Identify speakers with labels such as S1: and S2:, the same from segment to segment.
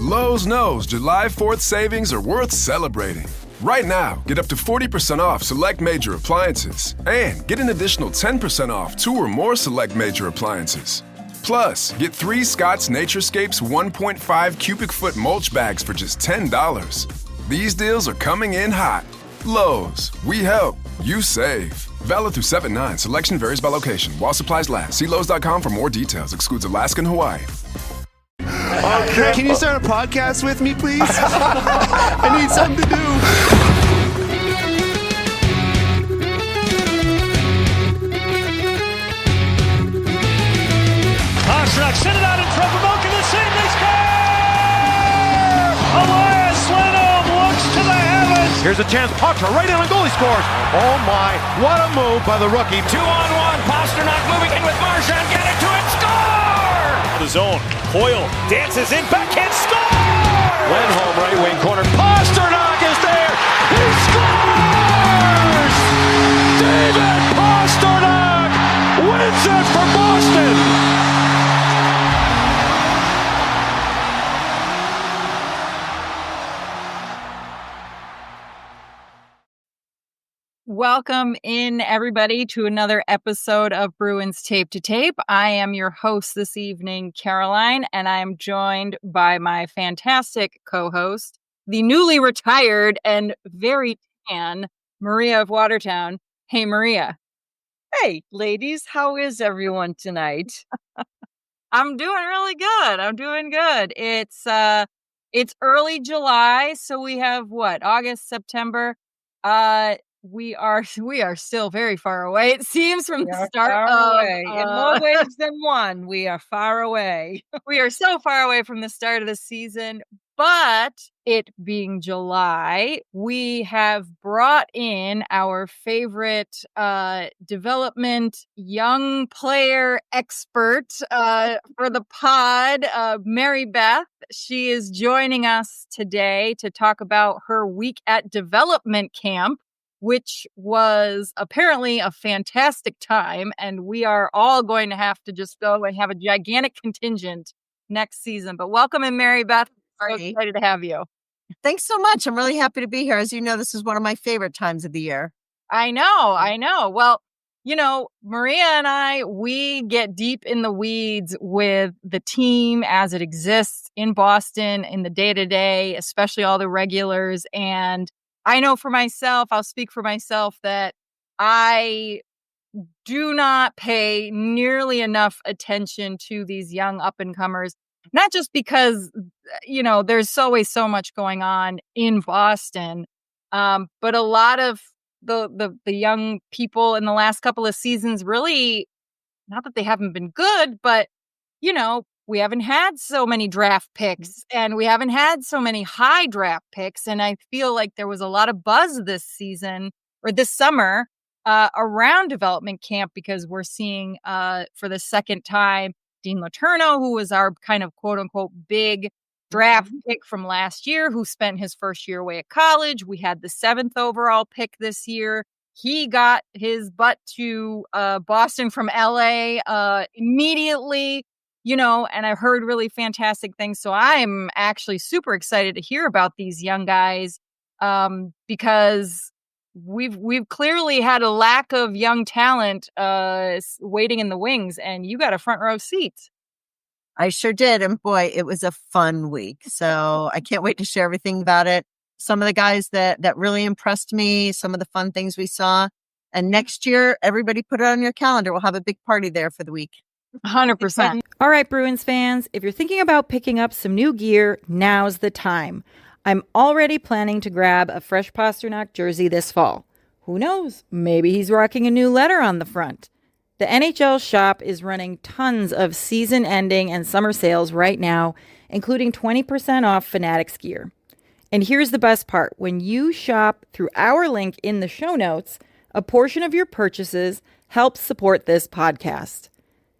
S1: Lowe's knows July 4th savings are worth celebrating. Right now, get up to 40% off select major appliances and get an additional 10% off 2 or more select major appliances. Plus, get 3 Scott's Naturescapes 1.5 cubic foot mulch bags for just $10. These deals are coming in hot. Lowe's, we help, you save. Valid through 7/9. Selection varies by location. While supplies last. See Lowe's.com for more details. Excludes Alaska and Hawaii.
S2: Okay. Can you start a podcast with me, please? I need something to do.
S3: Pastrnak sent it out in front of Malkin, the save, they score! Elias Lindholm looks to the heavens.
S4: Here's a chance, Patra right in on goal, he scores. Oh my, what a move by the rookie.
S5: 2-on-1, Pastrnak moving in with Marchand, get it to it, score!
S3: The zone, Hoyle dances in, backhand, score!
S4: Lindholm right wing corner, Pastrnak is there, he scores! David Pastrnak wins it for Boston!
S6: Welcome in, everybody, to another episode of Bruins Tape to Tape. I am your host this evening, Caroline, and I am joined by my fantastic co-host, the newly retired and very tan Maria of Watertown. Hey, Maria.
S7: Hey, ladies, how is everyone tonight?
S6: I'm doing really good. I'm doing good. It's early July, so we have August, September. We are still very far away. It seems from the start
S7: away. In more ways than one, we are far away.
S6: We are so far away from the start of the season. But it being July, we have brought in our favorite development young player expert for the pod, Maribeth. She is joining us today to talk about her week at development camp, which was apparently a fantastic time. And we are all going to have to just go and have a gigantic contingent next season. But welcome in, Maribeth. So excited to have you.
S7: Thanks so much. I'm really happy to be here. As you know, this is one of my favorite times of the year.
S6: I know. Well, Maria and we get deep in the weeds with the team as it exists in Boston in the day-to-day, especially all the regulars. And I know for myself, I'll speak for myself, that I do not pay nearly enough attention to these young up-and-comers, not just because, there's always so much going on in Boston, but a lot of the young people in the last couple of seasons really, not that they haven't been good, but, we haven't had so many draft picks and we haven't had so many high draft picks. And I feel like there was a lot of buzz this season or this summer around development camp, because we're seeing for the second time Dean Letourneau, who was our kind of quote unquote big draft pick from last year, who spent his first year away at college. We had the 7th overall pick this year. He got his butt to Boston from LA immediately. And I heard really fantastic things. So I'm actually super excited to hear about these young guys because we've clearly had a lack of young talent waiting in the wings, and you got a front row seat.
S7: I sure did. And boy, it was a fun week. So I can't wait to share everything about it. Some of the guys that really impressed me, some of the fun things we saw. And next year, everybody put it on your calendar. We'll have a big party there for the week.
S6: 100%.
S8: All right, Bruins fans, if you're thinking about picking up some new gear, now's the time. I'm already planning to grab a fresh Pastrnak jersey this fall. Who knows? Maybe he's rocking a new letter on the front. The NHL shop is running tons of season-ending and summer sales right now, including 20% off Fanatics gear. And here's the best part. When you shop through our link in the show notes, a portion of your purchases helps support this podcast.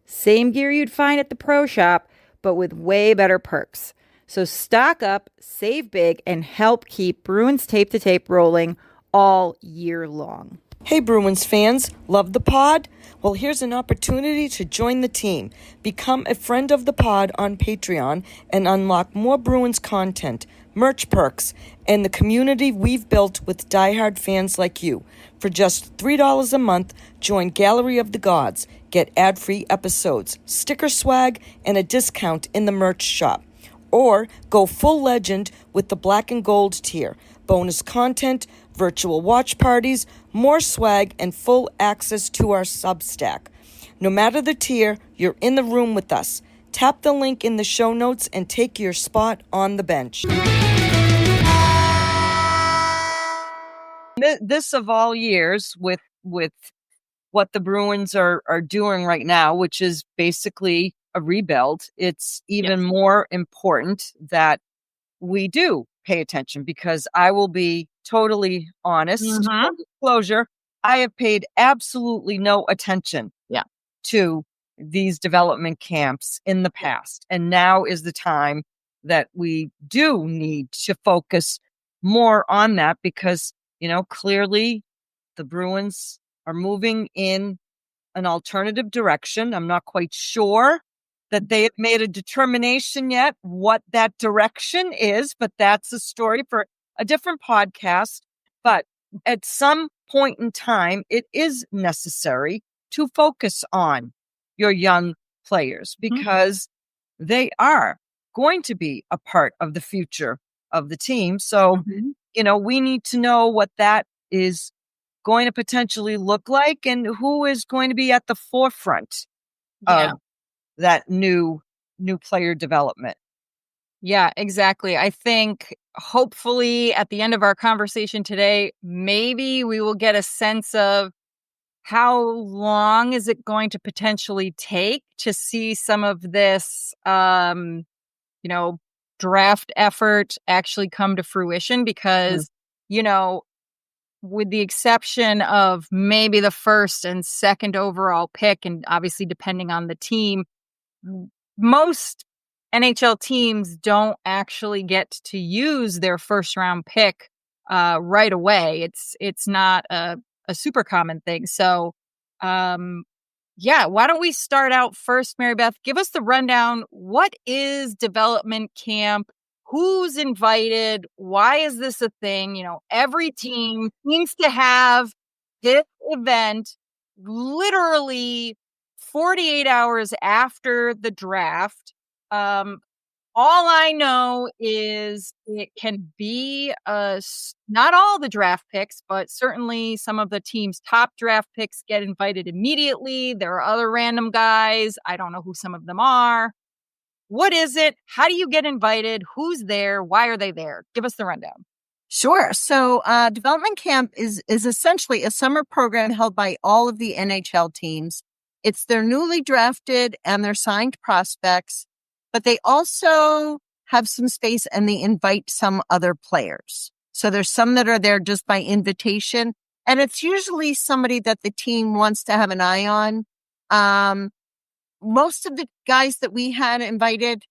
S8: Same gear you'd find at the pro shop, but with way better perks. So stock up, save big, and help keep Bruins Tape to Tape rolling all year long.
S9: Hey Bruins fans, love the pod? Well, here's an opportunity to join the team. Become a friend of the pod on Patreon and unlock more Bruins content, merch perks, and the community we've built with diehard fans like you. For just $3 a month, join Gallery of the Gods. Get ad-free episodes, sticker swag, and a discount in the merch shop. Or go full legend with the Black and Gold tier. Bonus content, virtual watch parties, more swag, and full access to our Substack. No matter the tier, you're in the room with us. Tap the link in the show notes and take your spot on the bench.
S10: This of all years with what the Bruins are doing right now, which is basically a rebuild, it's even more important that we do pay attention, because I will be totally honest, full disclosure, I have paid absolutely no attention to these development camps in the past. And now is the time that we do need to focus more on that, because, clearly the Bruins are moving in an alternative direction. I'm not quite sure that they have made a determination yet what that direction is, but that's a story for a different podcast. But at some point in time, it is necessary to focus on your young players, because they are going to be a part of the future of the team. So, we need to know what that is going to potentially look like and who is going to be at the forefront of that new player development.
S6: Yeah, exactly. I think hopefully at the end of our conversation today, maybe we will get a sense of how long is it going to potentially take to see some of this, draft effort actually come to fruition, because, with the exception of maybe the first and second overall pick, and obviously depending on the team, most NHL teams don't actually get to use their first round pick right away. It's not a super common thing. So, why don't we start out first, Maribeth? Give us the rundown. What is development camp? Who's invited? Why is this a thing? Every team seems to have this event literally 48 hours after the draft. All I know is it can be not all the draft picks, but certainly some of the team's top draft picks get invited immediately. There are other random guys. I don't know who some of them are. What is it? How do you get invited? Who's there? Why are they there? Give us the rundown.
S7: Sure. So development camp is essentially a summer program held by all of the NHL teams. It's their newly drafted and their signed prospects, but they also have some space and they invite some other players. So there's some that are there just by invitation, and it's usually somebody that the team wants to have an eye on. Most of the guys that we had invited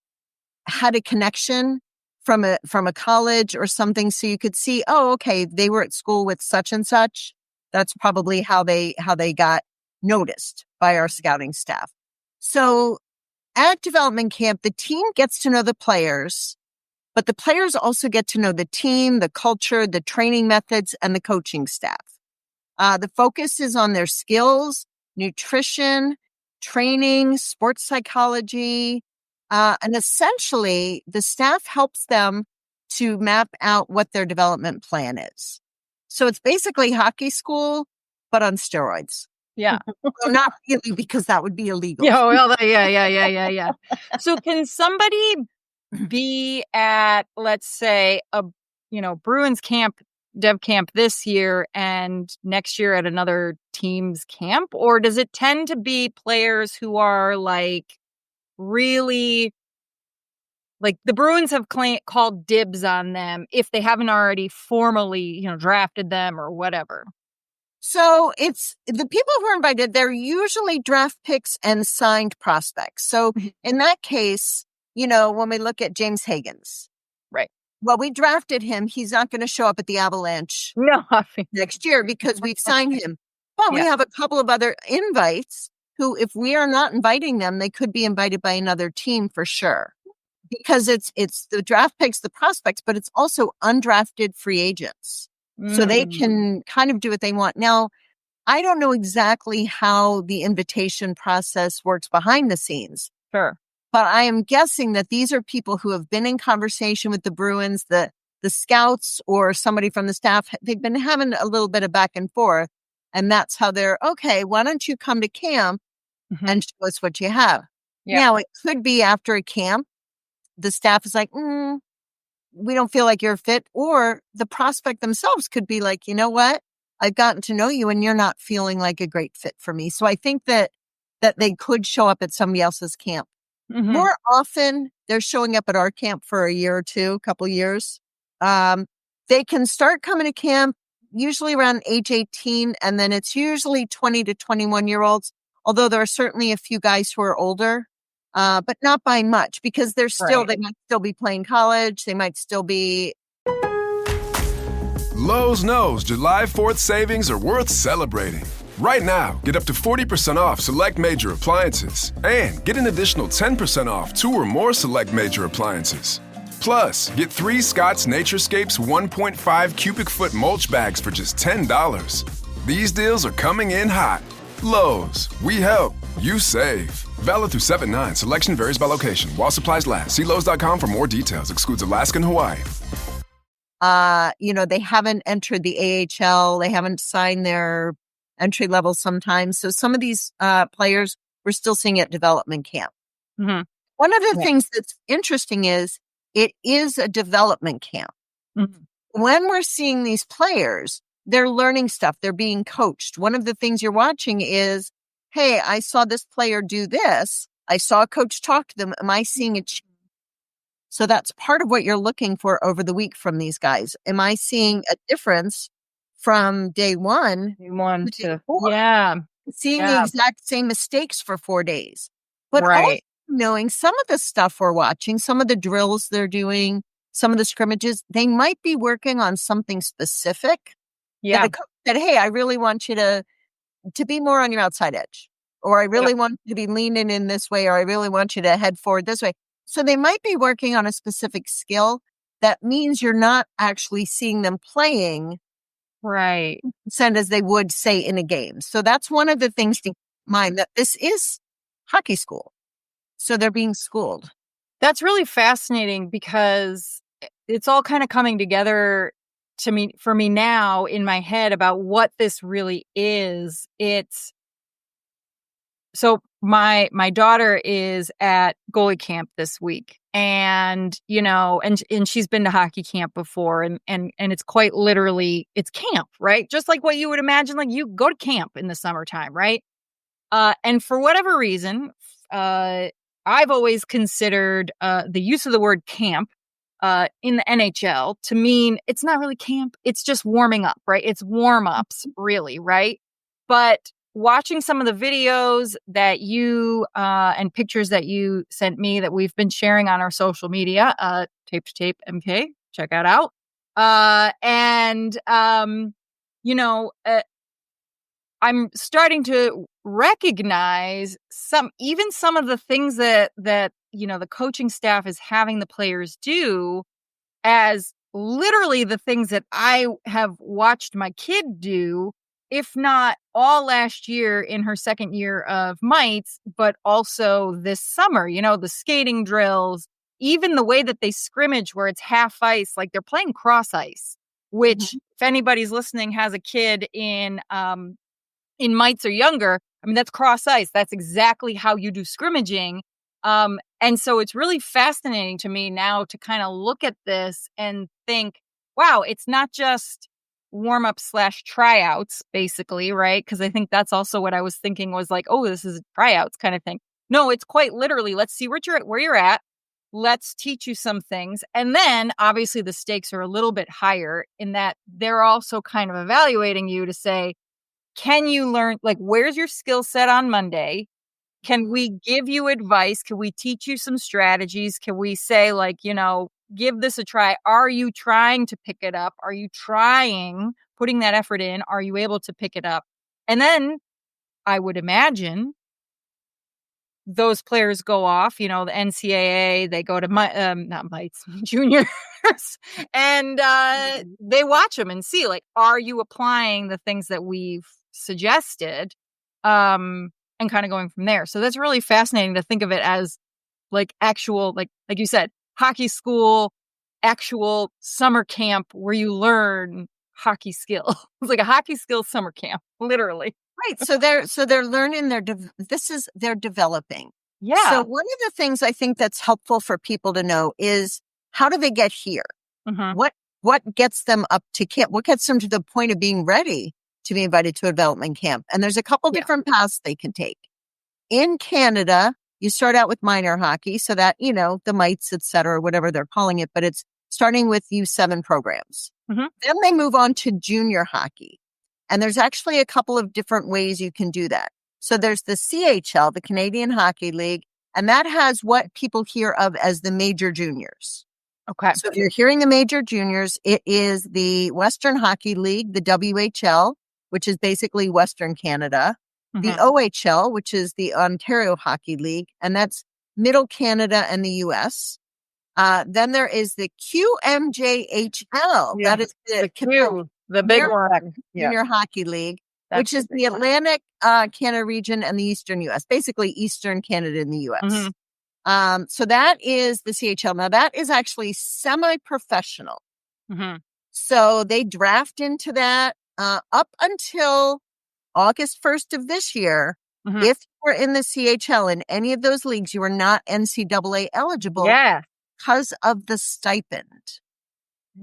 S7: had a connection from a college or something. So you could see, oh, okay, they were at school with such and such. That's probably how they got noticed by our scouting staff. So at development camp, the team gets to know the players, but the players also get to know the team, the culture, the training methods, and the coaching staff. The focus is on their skills, nutrition, training, sports psychology, and essentially the staff helps them to map out what their development plan is. So it's basically hockey school, but on steroids.
S6: Yeah.
S7: Well, not really, because that would be illegal.
S6: Yeah. So can somebody be at, let's say, a Bruins camp, dev camp this year, and next year at another team's camp? Or does it tend to be players who are really, the Bruins have called dibs on them if they haven't already formally, drafted them or whatever?
S7: So it's the people who are invited, they're usually draft picks and signed prospects. So in that case, when we look at James Hagens,
S6: right?
S7: Well, we drafted him. He's not going to show up at the Avalanche
S6: next
S7: year because we've signed him. But we have a couple of other invites who, if we are not inviting them, they could be invited by another team for sure. Because it's the draft picks, the prospects, but it's also undrafted free agents. So they can kind of do what they want. Now, I don't know exactly how the invitation process works behind the scenes.
S6: Sure.
S7: But I am guessing that these are people who have been in conversation with the Bruins, the scouts or somebody from the staff. They've been having a little bit of back and forth. And that's how they're, okay, why don't you come to camp and show us what you have? Yeah. Now, it could be after a camp, the staff is like, we don't feel like you're a fit. Or the prospect themselves could be like, you know what? I've gotten to know you and you're not feeling like a great fit for me. So I think that they could show up at somebody else's camp. More often, they're showing up at our camp for a year or two, a couple years. They can start coming to camp usually around age 18, and then it's usually 20 to 21-year-olds, although there are certainly a few guys who are older, but not by much because they're still, they might still be playing college. They might still be.
S1: Lowe's knows July 4th savings are worth celebrating. Right now, get up to 40% off select major appliances and get an additional 10% off 2 or more select major appliances. Plus, get 3 Scott's Naturescapes 1.5 cubic foot mulch bags for just $10. These deals are coming in hot. Lowe's, we help, you save. Valid through 7/9. Selection varies by location. While supplies last. See Lowe's.com for more details. Excludes Alaska and Hawaii.
S7: They haven't entered the AHL. They haven't signed their entry level sometimes. So some of these players we're still seeing at development camp. One of the things that's interesting is it is a development camp. When we're seeing these players, they're learning stuff. They're being coached. One of the things you're watching is, hey, I saw this player do this. I saw a coach talk to them. Am I seeing a change? So that's part of what you're looking for over the week from these guys. Am I seeing a difference from day one to day 4?
S6: Yeah.
S7: Seeing the exact same mistakes for 4 days. But also knowing some of the stuff we're watching, some of the drills they're doing, some of the scrimmages, they might be working on something specific.
S6: Yeah.
S7: That, hey, I really want you to be more on your outside edge. Or I really want you to be leaning in this way. Or I really want you to head forward this way. So they might be working on a specific skill. That means you're not actually seeing them playing as they would say in a game. So that's one of the things to keep in mind, that this is hockey school. So they're being schooled.
S6: That's really fascinating because it's all kind of coming together for me now in my head about what this really is. So my daughter is at goalie camp this week, and and she's been to hockey camp before, and it's quite literally, it's camp, right? Just like what you would imagine, like you go to camp in the summertime, right? And for whatever reason, I've always considered the use of the word camp in the NHL to mean it's not really camp. It's just warming up, right? It's warm-ups, really, right? But watching some of the videos that you and pictures that you sent me that we've been sharing on our social media, Tape to Tape MK, check that out. I'm starting to recognize some of the things that the coaching staff is having the players do as literally the things that I have watched my kid do, if not all last year in her second year of mites, but also this summer, the skating drills, even the way that they scrimmage where it's half ice, like they're playing cross ice, which if anybody's listening has a kid in mites or younger, I mean, that's cross ice. That's exactly how you do scrimmaging. And so it's really fascinating to me now to kind of look at this and think, wow, it's not just warm-up / tryouts, basically, right? Because I think that's also what I was thinking was like, oh, this is a tryouts kind of thing. No, it's quite literally, let's see where you're at. Let's teach you some things. And then obviously the stakes are a little bit higher in that they're also kind of evaluating you to say, can you learn, like, where's your skill set on Monday? Can we give you advice? Can we teach you some strategies? Can we say, like, give this a try? Are you trying to pick it up? Are you putting that effort in? Are you able to pick it up? And then I would imagine those players go off, the NCAA, they go to not mites, juniors, and they watch them and see, like, are you applying the things that we've suggested, and kind of going from there. So that's really fascinating to think of it as like actual, like you said, hockey school, actual summer camp where you learn hockey skill. It's like a hockey skills summer camp, literally.
S7: Right. So they're learning, they're developing.
S6: Yeah.
S7: So one of the things I think that's helpful for people to know is, how do they get here?
S6: Mm-hmm.
S7: What gets them up to camp? What gets them to the point of being ready to be invited to a development camp? And there's a couple different paths they can take. In Canada, you start out with minor hockey, so that, the mites, et cetera, whatever they're calling it, but it's starting with U7 programs.
S6: Mm-hmm.
S7: Then they move on to junior hockey. And there's actually a couple of different ways you can do that. So there's the CHL, the Canadian Hockey League, and that has what people hear of as the major juniors.
S6: Okay.
S7: So if you're hearing the major juniors, it is the Western Hockey League, the WHL, which is basically Western Canada, the OHL, which is the Ontario Hockey League, and that's Middle Canada and the US. Then there is the QMJHL. That is
S6: the big one.
S7: Junior Hockey League, which is the Atlantic Canada region and the Eastern US, basically Eastern Canada and the US.
S6: Mm-hmm.
S7: So that is the CHL. Now that is actually semi-professional.
S6: Mm-hmm.
S7: So they draft into that up until August 1st of this year.
S6: Mm-hmm.
S7: If you were in the CHL in any of those leagues, you are not NCAA eligible because of the stipend.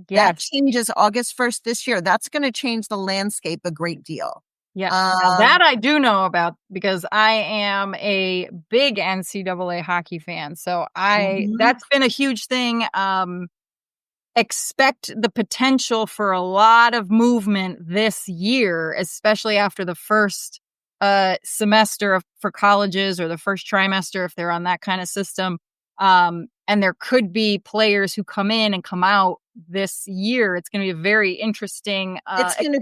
S7: That changes August 1st this year. That's going to change the landscape a great deal.
S6: Yeah. Now that I do know about, because I am a big NCAA hockey fan. So that's been a huge thing. Expect the potential for a lot of movement this year, especially after the first semester for colleges, or the first trimester if they're on that kind of system. And there could be players who come in and come out this year. It's going to be a very interesting
S7: it's going to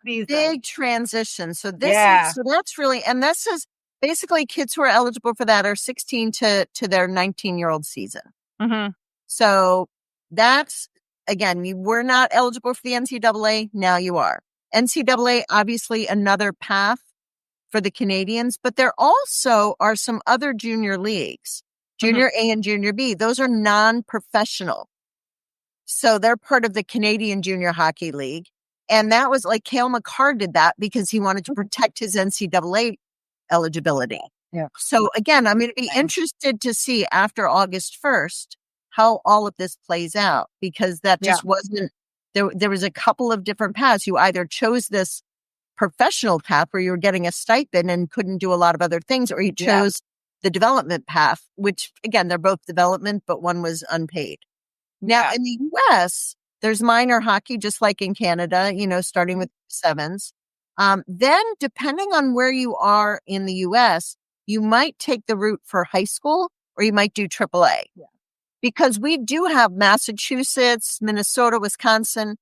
S7: be
S6: season.
S7: Big transition. So that's really, and this is basically kids who are eligible for that are 16 to their 19-year-old season.
S6: Mm-hmm.
S7: So that's, again, you were not eligible for the NCAA. Now you are. NCAA, obviously another path for the Canadians, but there also are some other junior leagues. Junior A and Junior B, those are non-professional. So they're part of the Canadian Junior Hockey League. And that was like Cale Makar did that because he wanted to protect his NCAA eligibility.
S6: Yeah.
S7: So again, I'm going to be interested to see after August 1st how all of this plays out, because that just wasn't, there was a couple of different paths. You either chose this professional path where you were getting a stipend and couldn't do a lot of other things, or you chose the development path, which again, they're both development, but one was unpaid. Now in the US, there's minor hockey, just like in Canada, starting with sevens. Then depending on where you are in the US, you might take the route for high school, or you might do AAA. Yeah. Because we do have Massachusetts, Minnesota, Wisconsin,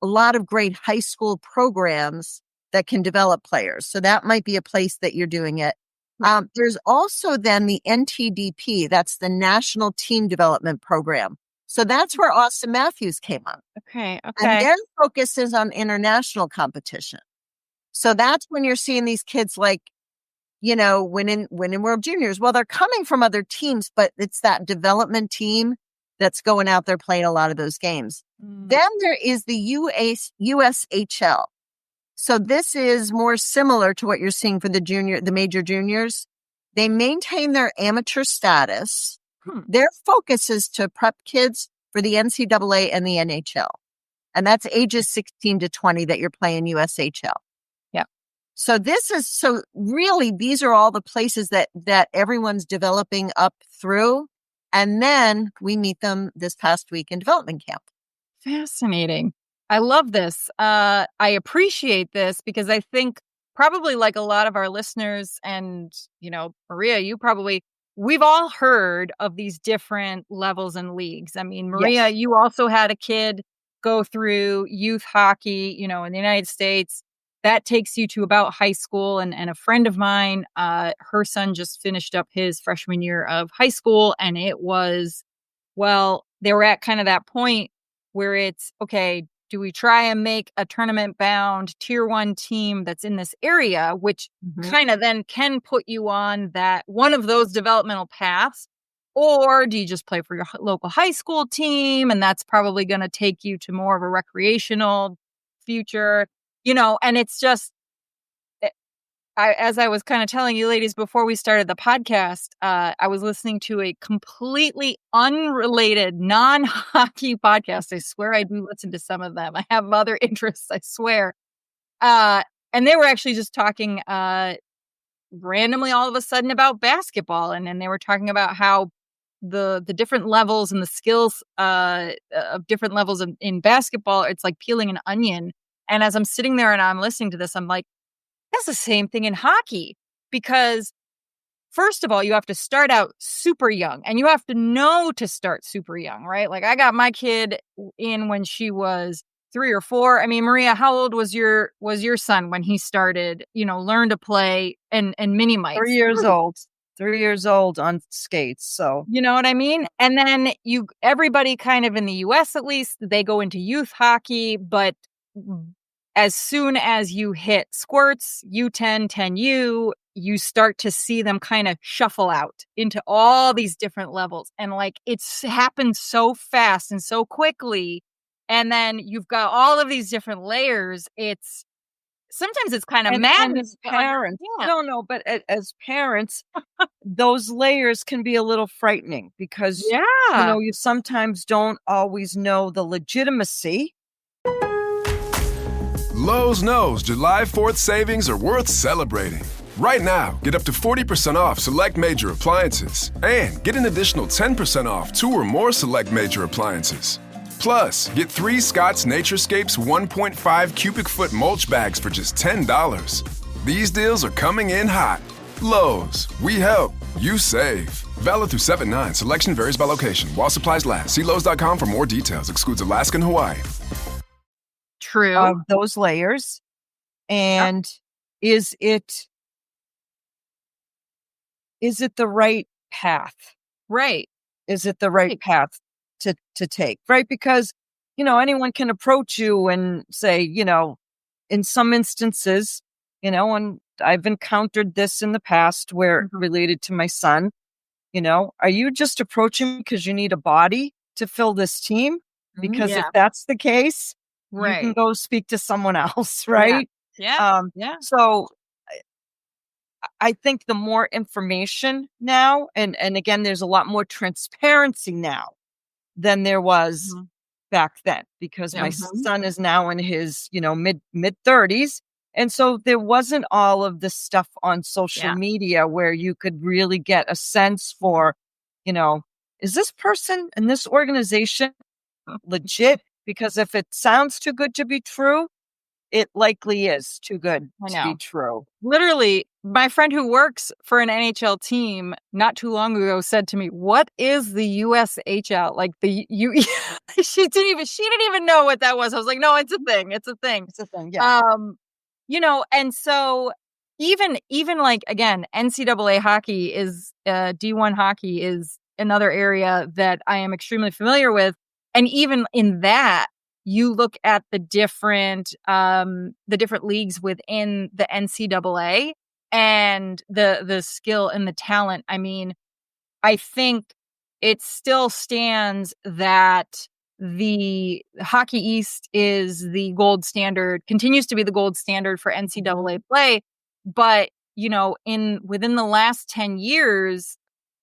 S7: a lot of great high school programs that can develop players. So that might be a place that you're doing it. There's also then the NTDP, that's the National Team Development Program. So that's where Austin Matthews came on.
S6: Okay.
S7: And their focus is on international competition. So that's when you're seeing these kids like, winning World Juniors. Well, they're coming from other teams, but it's that development team that's going out there playing a lot of those games. Then there is the USHL. So this is more similar to what you're seeing for the major juniors. They maintain their amateur status. Their focus is to prep kids for the NCAA and the NHL. And that's ages 16 to 20 that you're playing USHL.
S6: Yeah.
S7: So really, these are all the places that everyone's developing up through. And then we meet them this past week in development camp.
S6: Fascinating. I love this. I appreciate this because I think probably like a lot of our listeners and, Maria, we've all heard of these different levels and leagues. I mean, Maria, you also had a kid go through youth hockey, in the United States. that takes you to about high school. And a friend of mine, her son just finished up his freshman year of high school. And it was, well, they were at kind of that point where it's, okay, do we try and make a tournament bound tier 1 team that's in this area, which kind of then can put you on that one of those developmental paths? Or do you just play for your local high school team? And that's probably going to take you to more of a recreational future, and it's just, as I was kind of telling you ladies before we started the podcast, I was listening to a completely unrelated non-hockey podcast. I swear I do listen to some of them. I have other interests, I swear. And they were actually just talking randomly all of a sudden about basketball. And they were talking about how the different levels and the skills of different levels in basketball, it's like peeling an onion. And as I'm sitting there and I'm listening to this, I'm like, that's the same thing in hockey, because first of all, you have to start out super young and you have to know to start super young, right? Like I got my kid in when she was 3 or 4. I mean, Maria, how old was your son when he started, learn to play and mini mites?
S10: 3 years old. 3 years old on skates. So,
S6: you know what I mean? And then everybody kind of in the US, at least, they go into youth hockey, but as soon as you hit squirts, U10, 10U, you start to see them kind of shuffle out into all these different levels. And like, it's happened so fast and so quickly. And then you've got all of these different layers. Sometimes it's kind of mad
S10: as parents. No, but as parents, those layers can be a little frightening because, you sometimes don't always know the legitimacy.
S1: Lowe's knows July 4th savings are worth celebrating. Right now, get up to 40% off select major appliances and get an additional 10% off 2 or more select major appliances. Plus, get 3 Scott's Naturescapes 1.5 cubic foot mulch bags for just $10. These deals are coming in hot. Lowe's, we help, you save. Valid through 7/9. Selection varies by location. While supplies last. See Lowe's.com for more details. Excludes Alaska and Hawaii.
S6: True.
S10: Of those layers. And is it the right path?
S6: Right.
S10: Is it the right path to take? Right? Because, anyone can approach you and say, in some instances, and I've encountered this in the past where related to my son, are you just approaching because you need a body to fill this team? Because if that's the case, you can go speak to someone else, right?
S6: Yeah.
S10: So I think the more information now, and again, there's a lot more transparency now than there was back then, because my son is now in his, mid 30s. And so there wasn't all of this stuff on social media where you could really get a sense for, is this person in this organization legit? Because if it sounds too good to be true, it likely is too good to be true.
S6: Literally, my friend who works for an NHL team not too long ago said to me, "What is the USHL?" Like she didn't even know what that was. I was like, "No, it's a thing. It's a thing.
S10: It's a thing." Yeah.
S6: And so even like, again, NCAA hockey is D1 hockey is another area that I am extremely familiar with. And even in that, you look at the different leagues within the NCAA and the skill and the talent. I mean, I think it still stands that the Hockey East is the gold standard, continues to be the gold standard for NCAA play. But, within the last 10 years,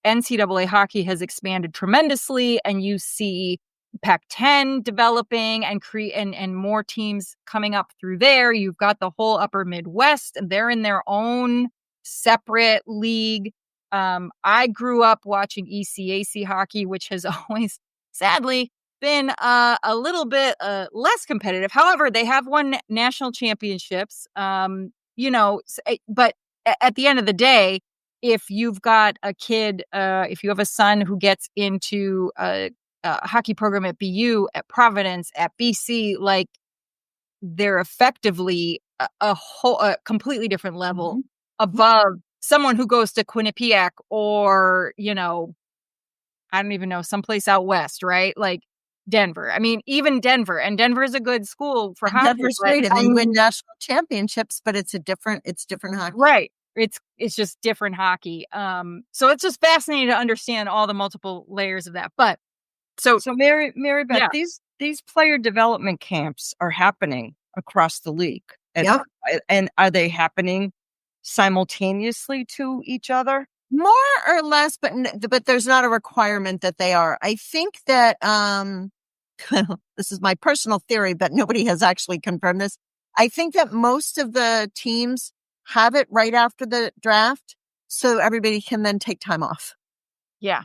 S6: NCAA hockey has expanded tremendously, and you see Pac-10 developing and more teams coming up through there. You've got the whole upper Midwest, and they're in their own separate league. I grew up watching ECAC hockey, which has always, sadly, been a little bit less competitive. However, they have won national championships, but at the end of the day, if you've got a kid, if you have a son who gets into a hockey program at BU, at Providence, at BC, like, they're effectively a completely different level above someone who goes to Quinnipiac or, I don't even know, someplace out west, right? Like Denver. I mean, even Denver, and Denver is a good school for hockey.
S7: Denver's great, and they win national championships, but it's different hockey.
S6: Right. It's just different hockey. So it's just fascinating to understand all the multiple layers of that. But so
S10: Maribeth, these player development camps are happening across the league. And are they happening simultaneously to each other?
S7: More or less, but there's not a requirement that they are. I think that this is my personal theory, but nobody has actually confirmed this. I think that most of the teams have it right after the draft, so everybody can then take time off.
S6: Yeah.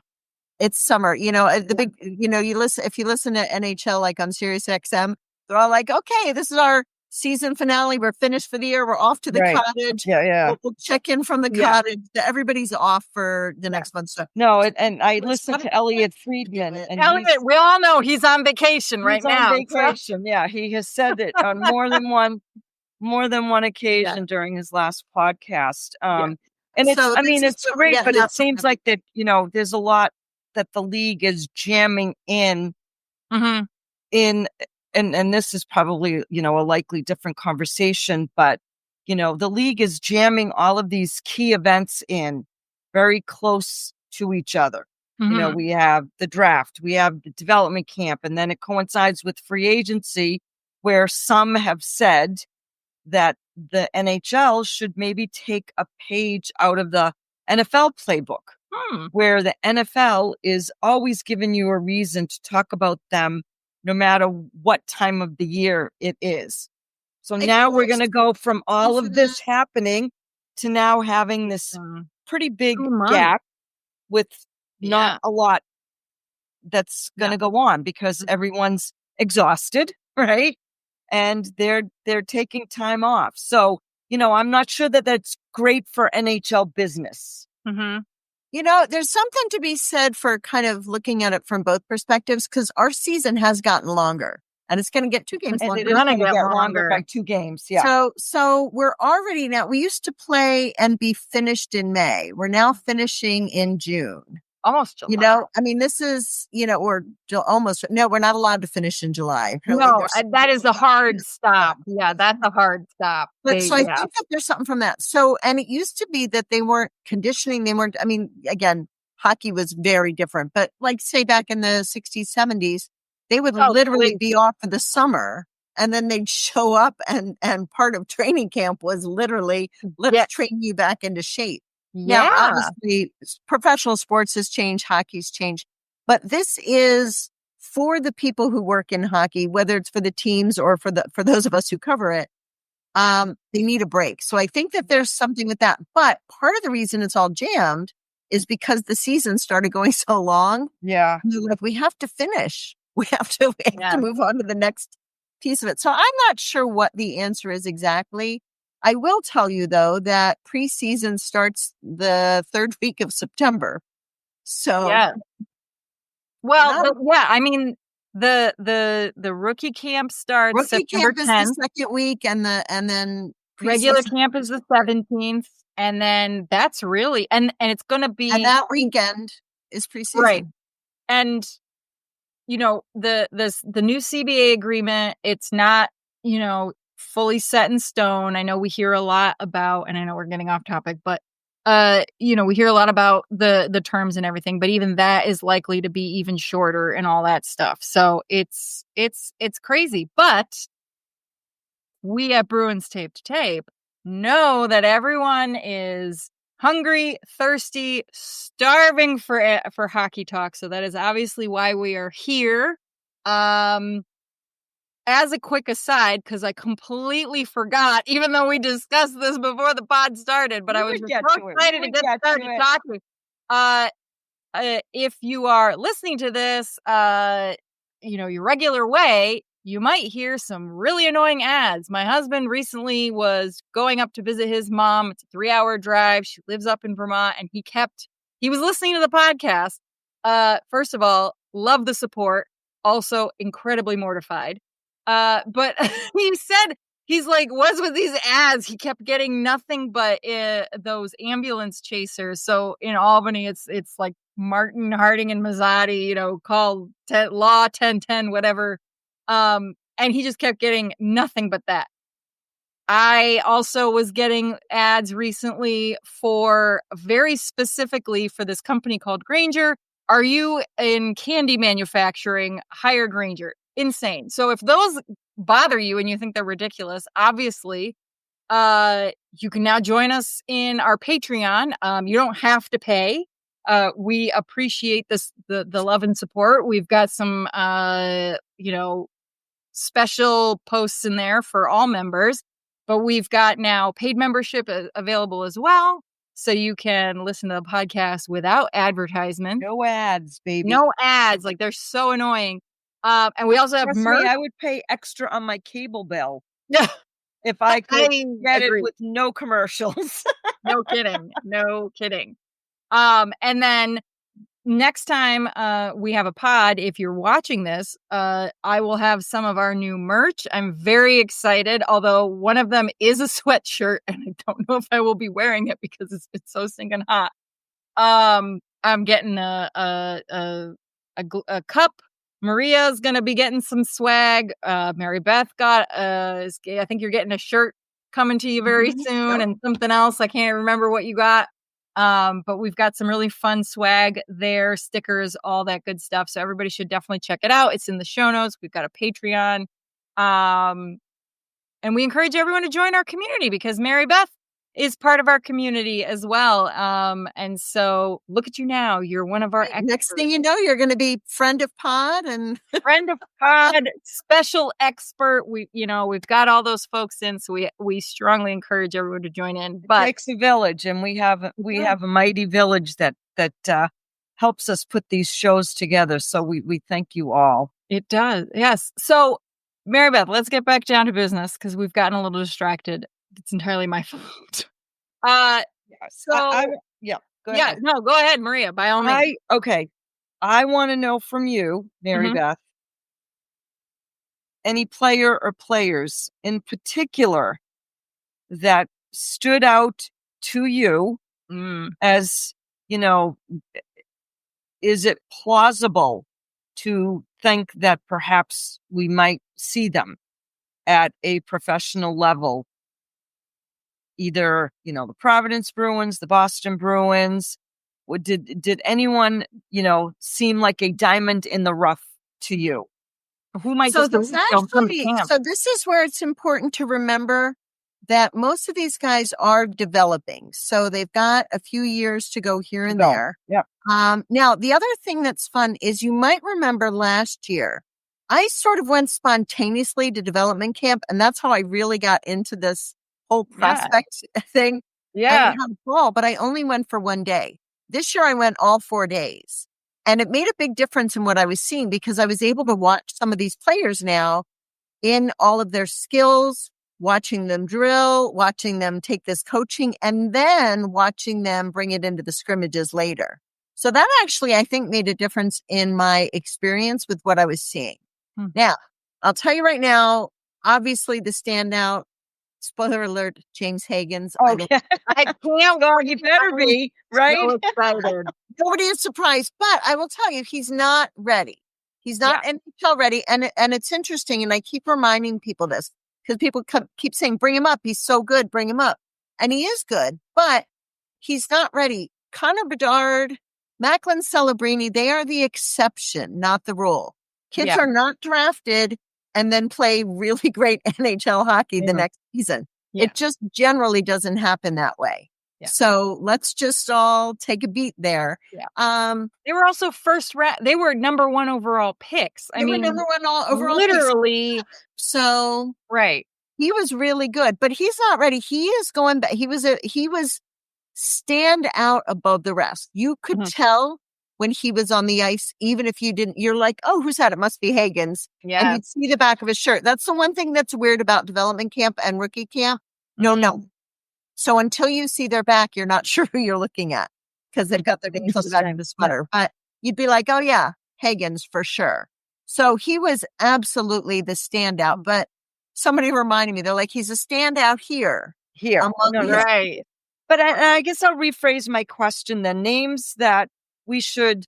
S7: It's summer, big, if you listen to NHL, like on Sirius XM, they're all like, okay, this is our season finale. We're finished for the year. We're off to the cottage.
S10: Yeah.
S7: We'll check in from the cottage. Everybody's off for the next month. So.
S10: No, and I listened to Elliot Friedman. And
S6: Elliot, we all know he's on vacation right now.
S10: He's on vacation. Yeah, he has said it on more than one occasion during his last podcast. And it's great, but it seems like that, there's a lot that the league is jamming in, and this is probably, a likely different conversation, but, the league is jamming all of these key events in very close to each other. We have the draft, we have the development camp, and then it coincides with free agency, where some have said that the NHL should maybe take a page out of the NFL playbook, where the NFL is always giving you a reason to talk about them no matter what time of the year it is. So now we're going to go from all of this happening to now having this pretty big gap with not a lot that's going to go on because everyone's exhausted, right? And they're taking time off. So, I'm not sure that that's great for NHL business.
S7: There's something to be said for kind of looking at it from both perspectives, because our season has gotten longer and it's going to get 2 games longer.
S10: It's going to get longer by 2 games. Yeah.
S7: So we're already now, we used to play and be finished in May. We're now finishing in June.
S6: Almost July.
S7: This is, or almost, no, we're not allowed to finish in July.
S6: No, that is a hard stop. Yeah, that's a hard stop.
S7: But I think that there's something from that. So, and it used to be that they weren't conditioning. Again, hockey was very different, but like say back in the 60s, 70s, they would literally be off for the summer. And then they'd show up and part of training camp was literally, let's train you back into shape.
S6: Yeah.
S7: Now, obviously, professional sports has changed, hockey's changed, but this is for the people who work in hockey, whether it's for the teams or for those of us who cover it. They need a break. So I think that there's something with that. But part of the reason it's all jammed is because the season started going so long.
S10: Yeah.
S7: Like, we have to finish. We have to move on to the next piece of it. So I'm not sure what the answer is exactly. I will tell you, though, that preseason starts the 3rd week of September. So,
S6: well, the rookie camp starts September 10th.
S7: Is the 2nd week, and then
S6: regular camp is the 17th, and then that's really and it's going to be,
S7: and that weekend is preseason,
S6: right? And the new CBA agreement, it's not fully set in stone. I know we hear a lot about, and I know we're getting off topic, but we hear a lot about the terms and everything, but even that is likely to be even shorter and all that stuff. So it's crazy. But we at Bruins Tape to Tape know that everyone is hungry, thirsty, starving for hockey talk. So that is obviously why we are here. As a quick aside, because I completely forgot, even though we discussed this before the pod started, but I was so excited to get started talking. If you are listening to this, your regular way, you might hear some really annoying ads. My husband recently was going up to visit his mom. It's a 3-hour drive. She lives up in Vermont, and he was listening to the podcast. First of all, love the support. Also incredibly mortified. But he He's like, what's with these ads? He kept getting nothing but those ambulance chasers. So in Albany, it's like Martin, Harding, and Mazzotti, call law 1010, whatever. And he just kept getting nothing but that. I also was getting ads recently very specifically for this company called Grainger. Are you in candy manufacturing? Hire Grainger. Insane. So if those bother you and you think they're ridiculous, obviously, you can now join us in our Patreon. You don't have to pay. We appreciate the love and support. We've got some, special posts in there for all members, but we've got now paid membership available as well. So you can listen to the podcast without advertisement.
S10: No ads, baby.
S6: No ads. Like, they're so annoying. And we also have merch.
S10: I would pay extra on my cable bill if I could get it with no commercials.
S6: No kidding. No kidding. And then next time we have a pod, if you're watching this, I will have some of our new merch. I'm very excited, although one of them is a sweatshirt, and I don't know if I will be wearing it because it's so stinking hot. I'm getting a cup. Maria's going to be getting some swag. Maribeth got, I think you're getting a shirt coming to you very soon, and something else. I can't remember what you got. But we've got some really fun swag there, stickers, all that good stuff. So everybody should definitely check it out. It's in the show notes. We've got a Patreon. And we encourage everyone to join our community because Maribeth is part of our community as well. And so look at you now. You're one of our experts.
S7: Next thing you know, you're going to be friend of pod and
S6: friend of pod, special expert. We've got all those folks in, so we strongly encourage everyone to join in. But
S10: it takes a village, and we have a mighty village that helps us put these shows together. So we thank you all.
S6: It does, yes. So Maribeth, let's get back down to business because we've gotten a little distracted. It's entirely my fault.
S10: Go ahead.
S6: No, go ahead, Maria, by all means.
S10: I want to know from you, Maribeth, any player or players in particular that stood out to you as, is it plausible to think that perhaps we might see them at a professional level? Either, the Providence Bruins, the Boston Bruins. Did anyone, seem like a diamond in the rough to you?
S6: Who might
S7: so this is where it's important to remember that most of these guys are developing. So they've got a few years to go here and there.
S10: Yeah.
S7: Now, the other thing that's fun is you might remember last year, I sort of went spontaneously to development camp, and that's how I really got into this whole prospect thing.
S6: Yeah.
S7: But I only went for one day. This year I went all 4 days, and it made a big difference in what I was seeing because I was able to watch some of these players now in all of their skills, watching them drill, watching them take this coaching, and then watching them bring it into the scrimmages later. So that actually, I think, made a difference in my experience with what I was seeing. Now, I'll tell you right now, obviously the standout, spoiler alert, James Hagens.
S10: Oh, I can't go. You better be, right?
S6: So excited.
S7: Nobody is surprised, but I will tell you, he's not ready. He's not NHL ready. And it's interesting, and I keep reminding people this because people keep saying, bring him up. He's so good. Bring him up. And he is good, but he's not ready. Connor Bedard, Macklin Celebrini, they are the exception, not the rule. Kids are not drafted and then play really great NHL hockey the next season. Yeah. It just generally doesn't happen that way. Yeah. So let's just all take a beat there.
S6: Yeah. They were also they were number 1 overall picks.
S7: They were number 1 overall
S6: literally.
S7: Picks. So
S6: right.
S7: He was really good, but he's not ready. He is going back. He was stand out above the rest. You could tell when he was on the ice, even if you didn't, you're like, oh, who's that? It must be Hagens.
S6: Yeah.
S7: And you'd see the back of his shirt. That's the one thing that's weird about development camp and rookie camp. No. So until you see their back, you're not sure who you're looking at because they've got their names on the back of the sweater. But you'd be like, oh yeah, Hagens for sure. So he was absolutely the standout. But somebody reminded me, they're like, he's a standout here.
S10: No,
S6: Right.
S10: But I guess I'll rephrase my question then. Names that we should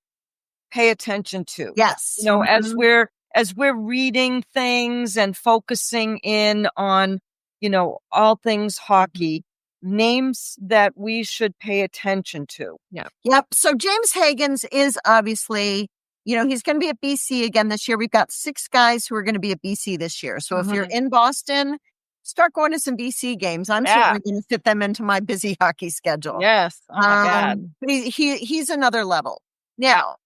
S10: pay attention to.
S7: Yes.
S10: You know, as we're reading things and focusing in on, you know, all things hockey, names that we should pay attention to.
S7: Yep. So James Hagens is obviously, you know, he's going to be at BC again this year. We've got 6 guys who are going to be at BC this year. So if you're in Boston, start going to some BC games. I'm certainly going to fit them into my busy hockey schedule.
S6: Yes. Oh my God.
S7: But he's another level. Now,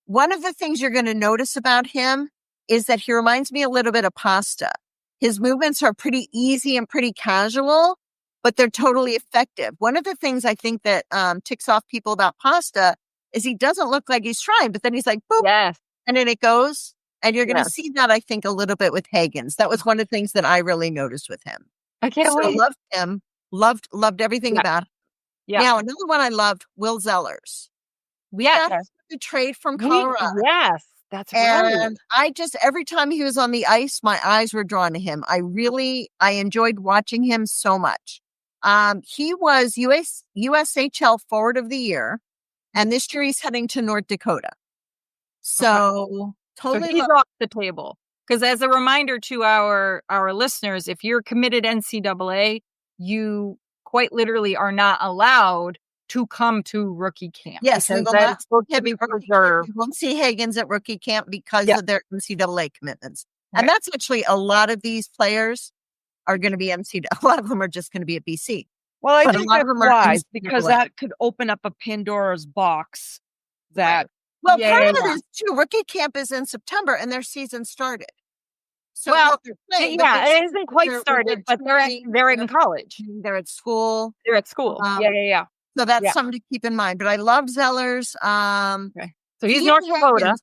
S7: one of the things you're going to notice about him is that he reminds me a little bit of Pasta. His movements are pretty easy and pretty casual, but they're totally effective. One of the things I think that ticks off people about Pasta is he doesn't look like he's trying, but then he's like, boop, and then it goes. And you're going to see that, I think, a little bit with Hagens. That was one of the things that I really noticed with him.
S6: I can't wait.
S7: Loved him. Loved everything about him.
S6: Yeah.
S7: Now, another one I loved, Will Zellers. That's the trade from Colorado.
S6: Yes, that's right.
S7: And I just, every time he was on the ice, my eyes were drawn to him. I enjoyed watching him so much. He was USHL Forward of the Year, and this year he's heading to North Dakota. So totally
S6: he's off the table. Because as a reminder to our listeners, if you're committed NCAA, you quite literally are not allowed to come to rookie camp.
S7: Yes, we will not we won't see Hagens at rookie camp because of their NCAA commitments. Right. And that's actually a lot of these players are going to be NCAA. A lot of them are just going to be at BC.
S10: Well, I think that's wise because that could open up a Pandora's box. Part of
S7: it is too. Rookie camp is in September and their season started. So
S6: it isn't quite started, but they're in college.
S7: They're at school.
S6: So
S7: that's something to keep in mind. But I love Zellers.
S6: So he's North Dakota.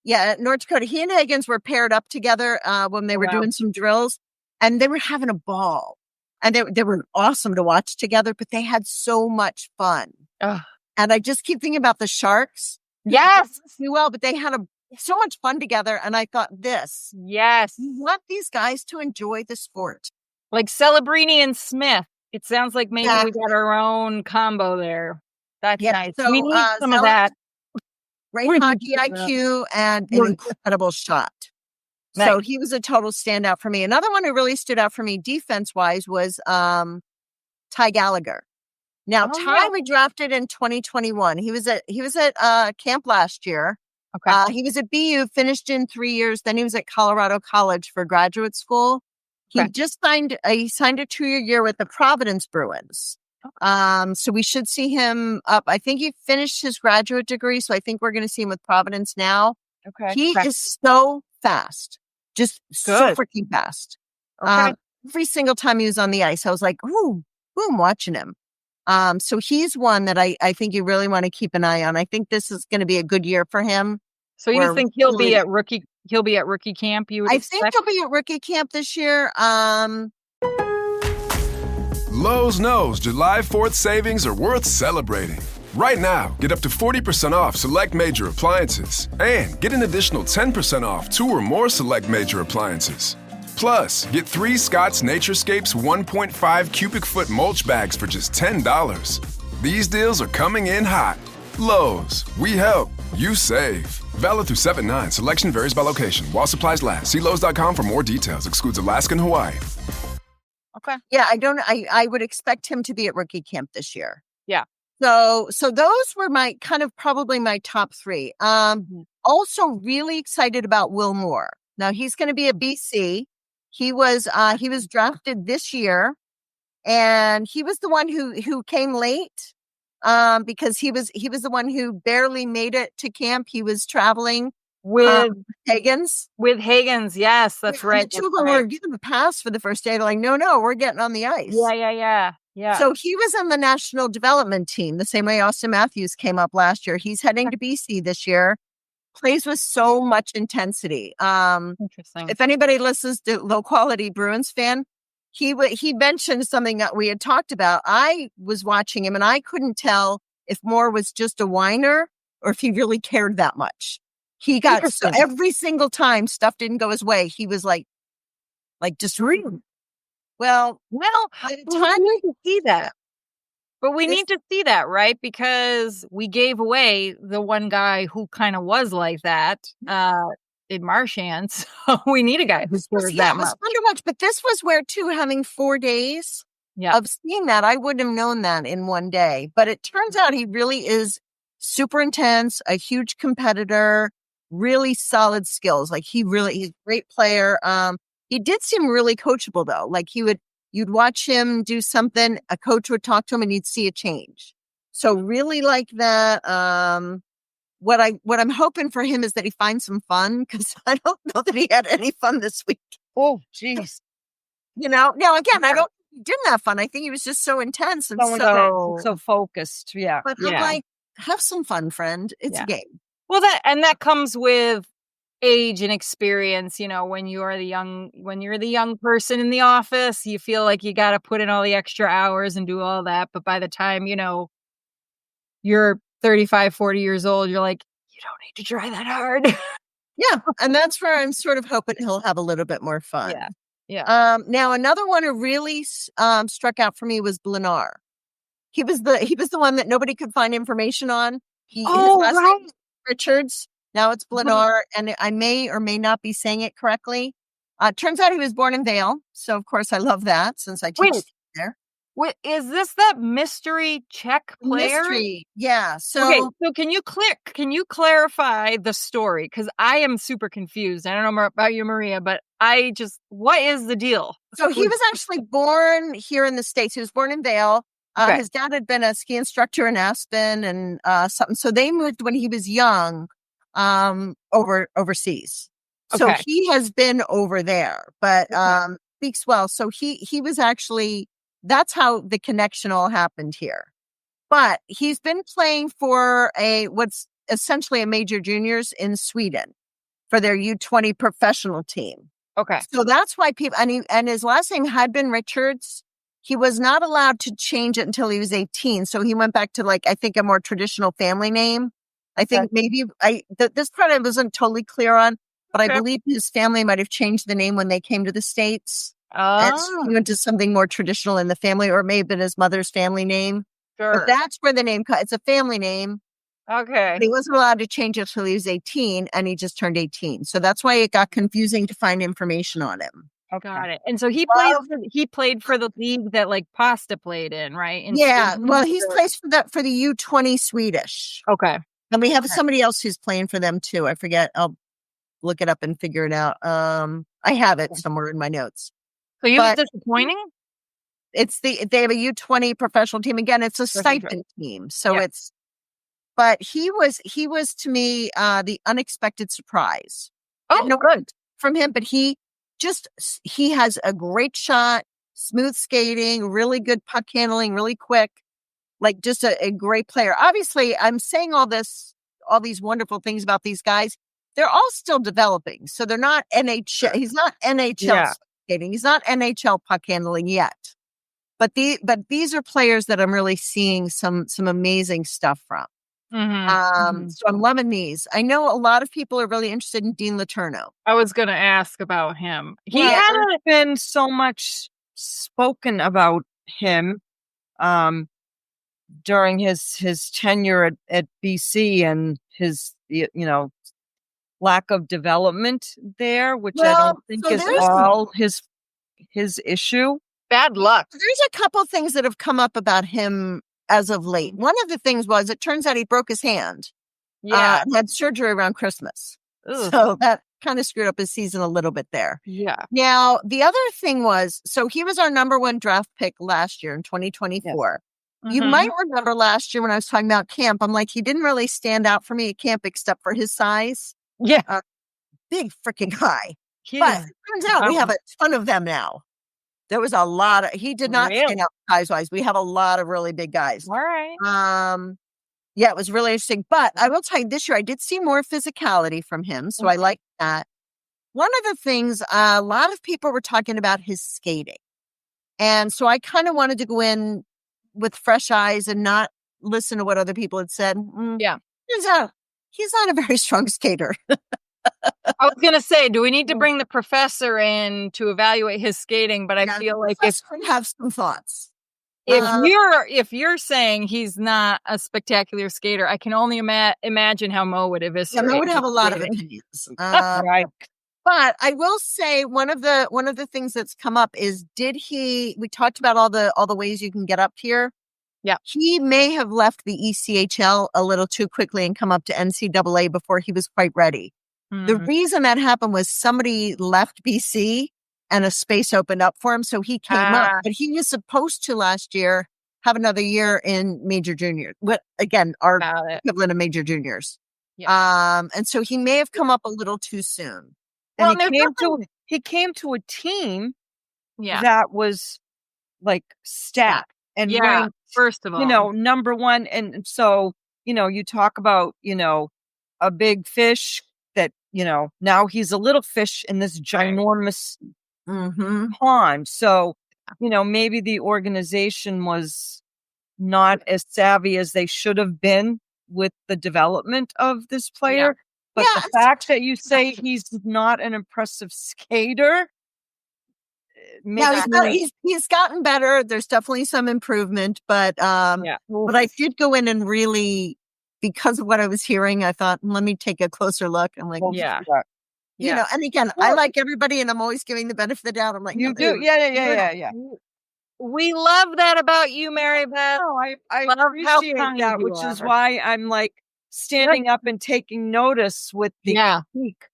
S7: Yeah, North Dakota. He and Hagens were paired up together when they were doing some drills, and they were having a ball. And they were awesome to watch together, but they had so much fun. And I just keep thinking about the Sharks.
S6: Yes.
S7: Well, but they had so much fun together. And I thought
S6: Yes.
S7: You want these guys to enjoy the sport.
S6: Like Celebrini and Smith. It sounds like maybe we got our own combo there. That's nice.
S7: So,
S6: we need some of that.
S7: Great hockey IQ and an incredible shot. Nice. So he was a total standout for me. Another one who really stood out for me defense-wise was Ty Gallagher. Now, Ty we drafted in 2021. He was at camp last year.
S6: Okay.
S7: He was at BU, finished in 3 years. Then he was at Colorado College for graduate school. He just signed a 2-year with the Providence Bruins. So we should see him up. I think he finished his graduate degree, so I think we're going to see him with Providence now.
S10: Okay.
S7: He is so fast. Just so freaking fast. Every single time he was on the ice, I was like, ooh, I'm watching him. So he's one that I think you really want to keep an eye on. I think this is going to be a good year for him.
S6: So you think he'll be at rookie camp? You would expect?
S7: Think he'll be at rookie camp this year.
S1: Lowe's knows July 4th savings are worth celebrating. Right now, get up to 40% off select major appliances and get an additional 10% off 2 or more select major appliances. Plus, get 3 Scott's Naturescapes 1.5 cubic foot mulch bags for just $10. These deals are coming in hot. Lowe's, we help, you save. Valid through 7/9. Selection varies by location. While supplies last. See Lowe's.com for more details. Excludes Alaska and Hawaii.
S7: Okay. Yeah, I would expect him to be at rookie camp this year.
S6: Yeah.
S7: So those were probably my top 3. Also really excited about Will Moore. Now he's going to be at BC. He was drafted this year, and he was the one who came late because he was the one who barely made it to camp. He was traveling with Hagens.
S6: With Hagens, yes, that's right.
S7: The 2 of them were given a pass for the first day. They're like, no, we're getting on the ice.
S6: Yeah.
S7: So he was on the national development team, the same way Austin Matthews came up last year. He's heading to BC this year. Plays with so much intensity.
S6: Interesting.
S7: If anybody listens to Low Quality Bruins fan, he mentioned something that we had talked about. I was watching him and I couldn't tell if Moore was just a whiner or if he really cared that much. He got every single time stuff didn't go his way. He was like Like just reading. Well, by the
S6: we
S7: time
S6: need to see that. But we
S7: This-
S6: need to see that, right? Because we gave away the one guy who kind of was like that in Marchand. So we need a guy who scares that
S7: it was
S6: much.
S7: fun to watch. But this was where, too, having 4 days of seeing that, I wouldn't have known that in one day. But it turns out he really is super intense, a huge competitor, really solid skills. Like he's a great player. He did seem really coachable, though. Like you'd watch him do something, a coach would talk to him and you'd see a change. So really like that. What I'm hoping for him is that he finds some fun, because I don't know that he had any fun this week.
S10: Oh, jeez.
S7: Now again, I don't think he didn't have fun. I think he was just so intense and
S10: So focused. Yeah.
S7: But I'm like, have some fun, friend. It's a game.
S6: Well, that comes with age and experience. When you're the young person in the office, you feel like you got to put in all the extra hours and do all that. But by the time, you're 35, 40 years old, you're like, you don't need to try that hard.
S7: Yeah. And that's where I'm sort of hoping he'll have a little bit more fun.
S6: Yeah.
S7: Now another one who really struck out for me was Blenar. He was the one that nobody could find information on. His last name was Richards. Now it's Blenar, and I may or may not be saying it correctly. Turns out he was born in Vail, so of course I love that since I teach there.
S6: Wait, is this that mystery Czech player?
S7: Mystery, yeah.
S6: So can you clarify the story? Because I am super confused. I don't know more about you, Maria, but what is the deal?
S7: So he was actually born here in the States. He was born in Vail. His dad had been a ski instructor in Aspen and something. So they moved when he was young overseas. So he has been over there, but speaks well. So he was actually, that's how the connection all happened here. But he's been playing for what's essentially a major juniors in Sweden for their U20 professional team.
S6: Okay.
S7: So that's why people, and his last name had been Richards. He was not allowed to change it until he was 18. So he went back to I think a more traditional family name. I think maybe this part I wasn't totally clear on, but I believe his family might have changed the name when they came to the States. And so he went to something more traditional in the family, or it may have been his mother's family name.
S6: Sure.
S7: But that's where the name it's a family name.
S6: Okay.
S7: But he wasn't allowed to change it until he was 18, and he just turned 18. So that's why it got confusing to find information on him.
S6: Okay. Got it. And so he played for the league that Pasta played in, right?
S7: Well, he's plays for the U20 Swedish.
S6: Okay.
S7: And we have somebody else who's playing for them too. I forget. I'll look it up and figure it out. I have it somewhere in my notes.
S6: So you was disappointing?
S7: They have a U20 professional team. Again, it's a stipend team. So but he was to me, the unexpected surprise.
S6: Oh, no good
S7: from him, but he has a great shot, smooth skating, really good puck handling, really quick, just a great player. Obviously, I'm saying all these wonderful things about these guys. They're all still developing. So they're not NHL. He's not NHL skating. He's not NHL puck handling yet. But these are players that I'm really seeing some amazing stuff from.
S6: Mm-hmm.
S7: So I'm loving these. I know a lot of people are really interested in Dean Letourneau.
S6: I was going to ask about him.
S10: He hadn't been so much spoken about him during his tenure at BC and his lack of development there, which I don't think is all his issue.
S6: Bad luck.
S7: There's a couple things that have come up about him as of late. One of the things was, it turns out he broke his hand.
S6: Yeah.
S7: Had surgery around Christmas.
S6: Ugh.
S7: So that kind of screwed up his season a little bit there.
S6: Yeah.
S7: Now, the other thing was, so he was our number 1 draft pick last year in 2024. Yes. You might remember last year when I was talking about camp, I'm like, he didn't really stand out for me at camp except for his size.
S6: Yeah.
S7: Big freaking guy.
S6: Yeah.
S7: But it turns out we have a ton of them now. There was a lot of, he did not stand out size-wise. We have a lot of really big guys.
S6: All right.
S7: Yeah, it was really interesting. But I will tell you, this year I did see more physicality from him. So I like that. One of the things, a lot of people were talking about his skating. And so I kind of wanted to go in with fresh eyes and not listen to what other people had said.
S6: Yeah.
S7: He's not a very strong skater.
S6: I was going to say, do we need to bring the professor in to evaluate his skating? But I feel like if
S7: we have some thoughts.
S6: If you're saying he's not a spectacular skater, I can only imagine how Mo would eviscerate.
S7: Mo would have a lot of opinions.
S10: Right.
S7: But I will say one of the things that's come up is we talked about all the ways you can get up here.
S6: Yeah.
S7: He may have left the ECHL a little too quickly and come up to NCAA before he was quite ready. The reason that happened was somebody left BC and a space opened up for him. So he came up, but he was supposed to last year have another year in major juniors. Again, our equivalent of major juniors.
S6: Yeah.
S7: And so he may have come up a little too soon.
S10: Well, he came to a team that was like stacked and ranked,
S6: first of all,
S10: number one. And so, you talk about, a big fish that, now he's a little fish in this ginormous pond. So, maybe the organization was not as savvy as they should have been with the development of this player. But the fact that you say he's not an impressive skater,
S7: he's gotten better. There's definitely some improvement, but I did go in and really, because of what I was hearing, I thought, let me take a closer look. I'm like, and again, I like everybody, and I'm always giving the benefit of the doubt. I'm like,
S10: you do, yeah.
S6: We love that about you, Maribeth.
S10: No, I appreciate that, which is why I'm like standing up and taking notice with the critique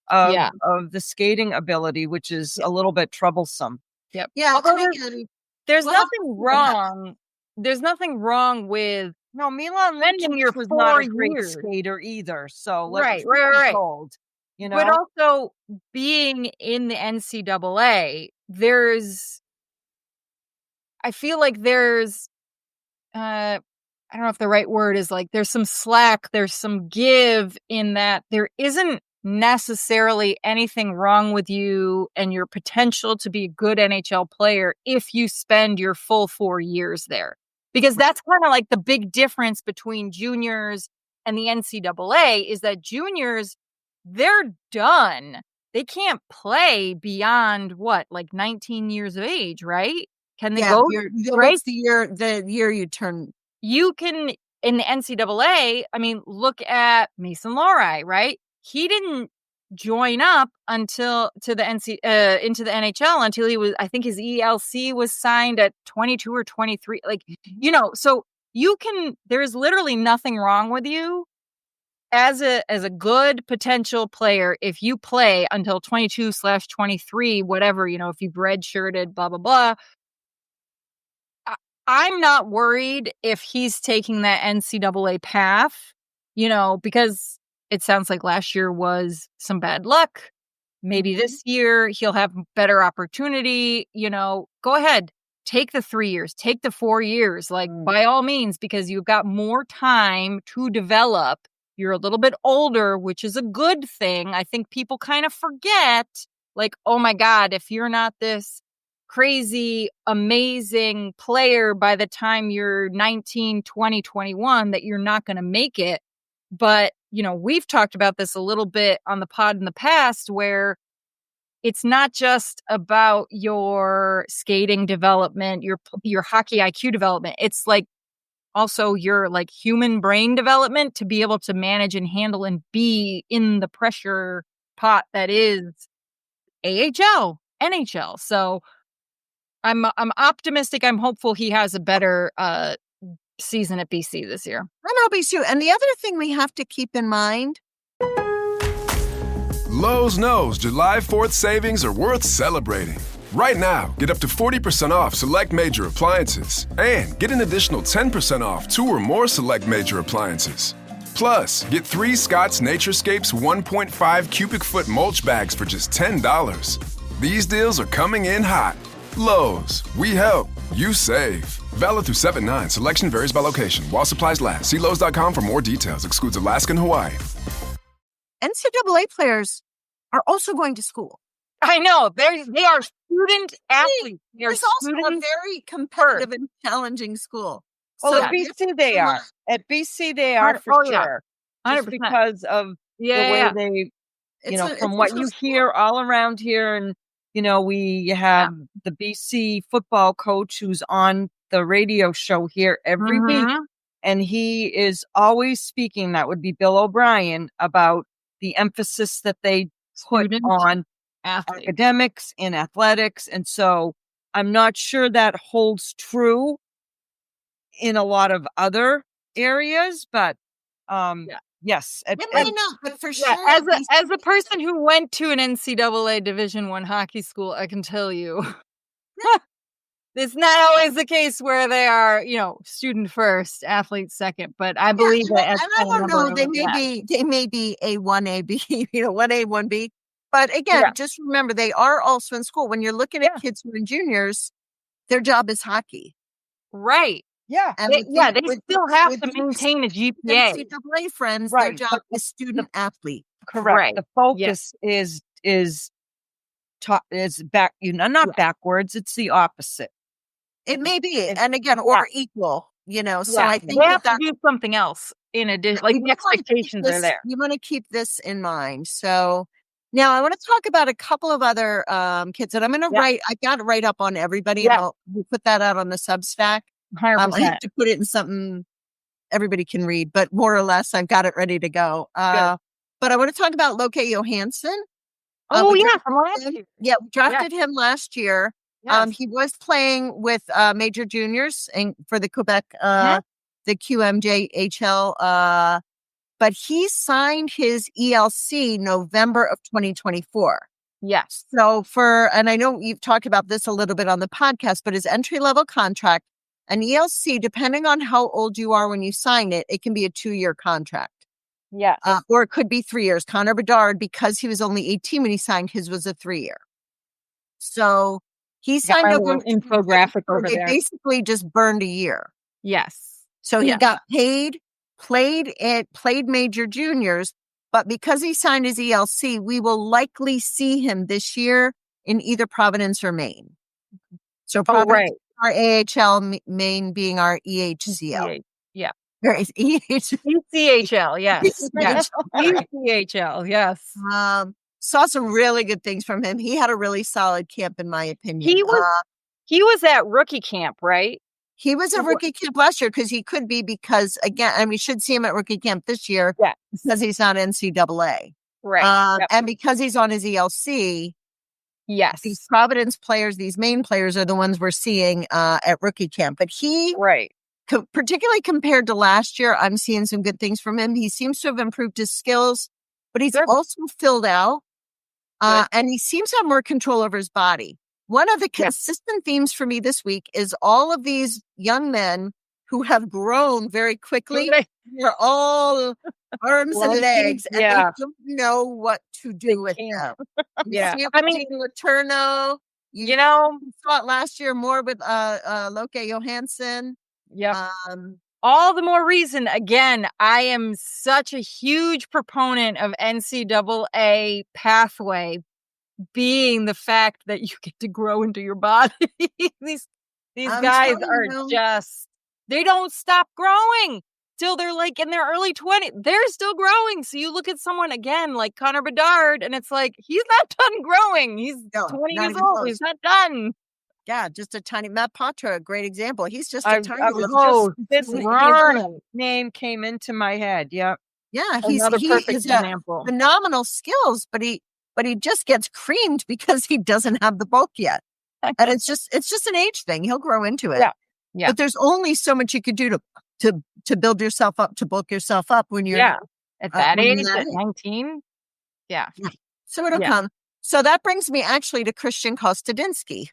S10: of the skating ability, which is a little bit troublesome.
S6: Yep.
S7: Yeah.
S6: There's nothing wrong. There's nothing wrong with
S10: Milan Lindros was not a great skater either. So let's
S6: right.
S10: Told,
S6: But also being in the NCAA, I feel like there's I don't know if the right word is like there's some slack, there's some give in that there isn't necessarily anything wrong with you and your potential to be a good NHL player if you spend your full 4 years there. Because that's kind of like the big difference between juniors and the NCAA is that juniors, they're done. They can't play beyond 19 years of age, right? Can they go?
S7: Right? The year you turn.
S6: You can, in the NCAA, look at Mason Lohrei, right? He didn't join up into the NHL until he was, I think his ELC was signed at 22 or 23. So there's literally nothing wrong with you as a good potential player if you play until 22/23, whatever, if you've redshirted, blah, blah, blah. I'm not worried if he's taking that NCAA path, because it sounds like last year was some bad luck. Maybe this year he'll have better opportunity. Go ahead, take the 3 years, take the 4 years, by all means, because you've got more time to develop. You're a little bit older, which is a good thing. I think people kind of forget, oh my God, if you're not this crazy, amazing player by the time you're 19, 20, 21, that you're not going to make it. But, we've talked about this a little bit on the pod in the past where it's not just about your skating development, your hockey IQ development. It's also your human brain development to be able to manage and handle and be in the pressure pot that is AHL, NHL. So I'm optimistic. I'm hopeful he has a better season at BC this year.
S7: I know BC. And the other thing we have to keep in mind.
S1: Lowe's knows July 4th savings are worth celebrating. Right now, get up to 40% off select major appliances and get an additional 10% off 2 or more select major appliances. Plus, get 3 Scott's Naturescapes 1.5 cubic foot mulch bags for just $10. These deals are coming in hot. Lowe's, we help, you save. Valid through 7/9. Selection varies by location. While supplies last. See Lowe's.com for more details. Excludes Alaska and Hawaii.
S7: NCAA players are also going to school.
S6: I know. They are student athletes.
S7: It's also a very competitive and challenging school.
S10: Well, at BC they are. At BC they are for sure. 100%. Just because of the way they from what you hear all around here. And, we have the BC football coach who's on the radio show here every week. And he is always speaking, that would be Bill O'Brien, about the emphasis that they put on academics and athletics. And so I'm not sure that holds true in a lot of other areas, but yes.
S7: It may not, but for sure.
S6: As a person who went to an NCAA Division I hockey school, I can tell you it's not always the case where they are, student first, athlete second. But I believe that.
S7: I don't know. They may be a 1A, B, 1A, 1B. But again, just remember, they are also in school. When you're looking at kids who are in juniors, their job is hockey.
S6: Right.
S10: Yeah.
S6: And they still have to maintain a GPA.
S7: NCAA friends, their job is student athlete.
S10: Correct.
S6: Right.
S10: The focus is back, not backwards. It's the opposite.
S7: It may be, and again, or equal, so I think
S6: they have to do something else in addition, like the expectations are there.
S7: You want to keep this in mind. So now I want to talk about a couple of other kids that I'm going to write. I got to write up on everybody. We'll put that out on the Substack.
S6: 100%.
S7: I have to put it in something everybody can read, but more or less I've got it ready to go. But I want to talk about Loke Johansson.
S6: From last year.
S7: Yeah, we drafted him last year. Yes. He was playing with major juniors for the Quebec, the QMJHL, but he signed his ELC November of 2024.
S6: Yes.
S7: So and I know you've talked about this a little bit on the podcast, but his entry-level contract, an ELC, depending on how old you are when you sign it, it can be a 2-year contract.
S6: Yeah.
S7: Or it could be 3 years. Connor Bedard, because he was only 18 when he signed, his was a 3-year. So he signed over
S6: infographic over there.
S7: They basically just burned a year.
S6: Yes.
S7: So he got paid, played major juniors, but because he signed his ELC, we will likely see him this year in either Providence or Maine. So Providence, our AHL, Maine being our EHCL.
S6: Yeah.
S7: ECHL,
S6: yes. ECHL, yes.
S7: Saw some really good things from him. He had a really solid camp, in my opinion.
S6: He was at rookie camp, right?
S7: He was at rookie camp last year because again, we should see him at rookie camp this year because he's not NCAA.
S6: Right.
S7: And because he's on his ELC,
S6: yes,
S7: these Providence players, these main players are the ones we're seeing at rookie camp. But he, particularly compared to last year, I'm seeing some good things from him. He seems to have improved his skills, but he's also filled out. And he seems to have more control over his body. One of the consistent themes for me this week is all of these young men who have grown very quickly. They're all arms and legs, and they don't know what to do with them. I mean, Letourneau, you saw it last year more with Loke Johansson.
S6: Yeah. All the more reason, again, I am such a huge proponent of NCAA pathway being the fact that you get to grow into your body. These guys are they don't stop growing till they're like in their early 20s. They're still growing. So you look at someone again like Connor Bedard and it's like, he's not done growing. He's 20 years old. Close. He's not done.
S7: Yeah, just a tiny Matt Patra, a great example. He's just a tiny
S10: this name came into my head. Yeah.
S7: Yeah, he's example. Phenomenal skills, but he just gets creamed because he doesn't have the bulk yet. And it's just an age thing. He'll grow into it.
S6: Yeah. Yeah.
S7: But there's only so much you could do to build yourself up, to bulk yourself up when you're
S6: at that age, at 19. Yeah.
S7: So it'll come. So that brings me actually to Christian Kostadinsky.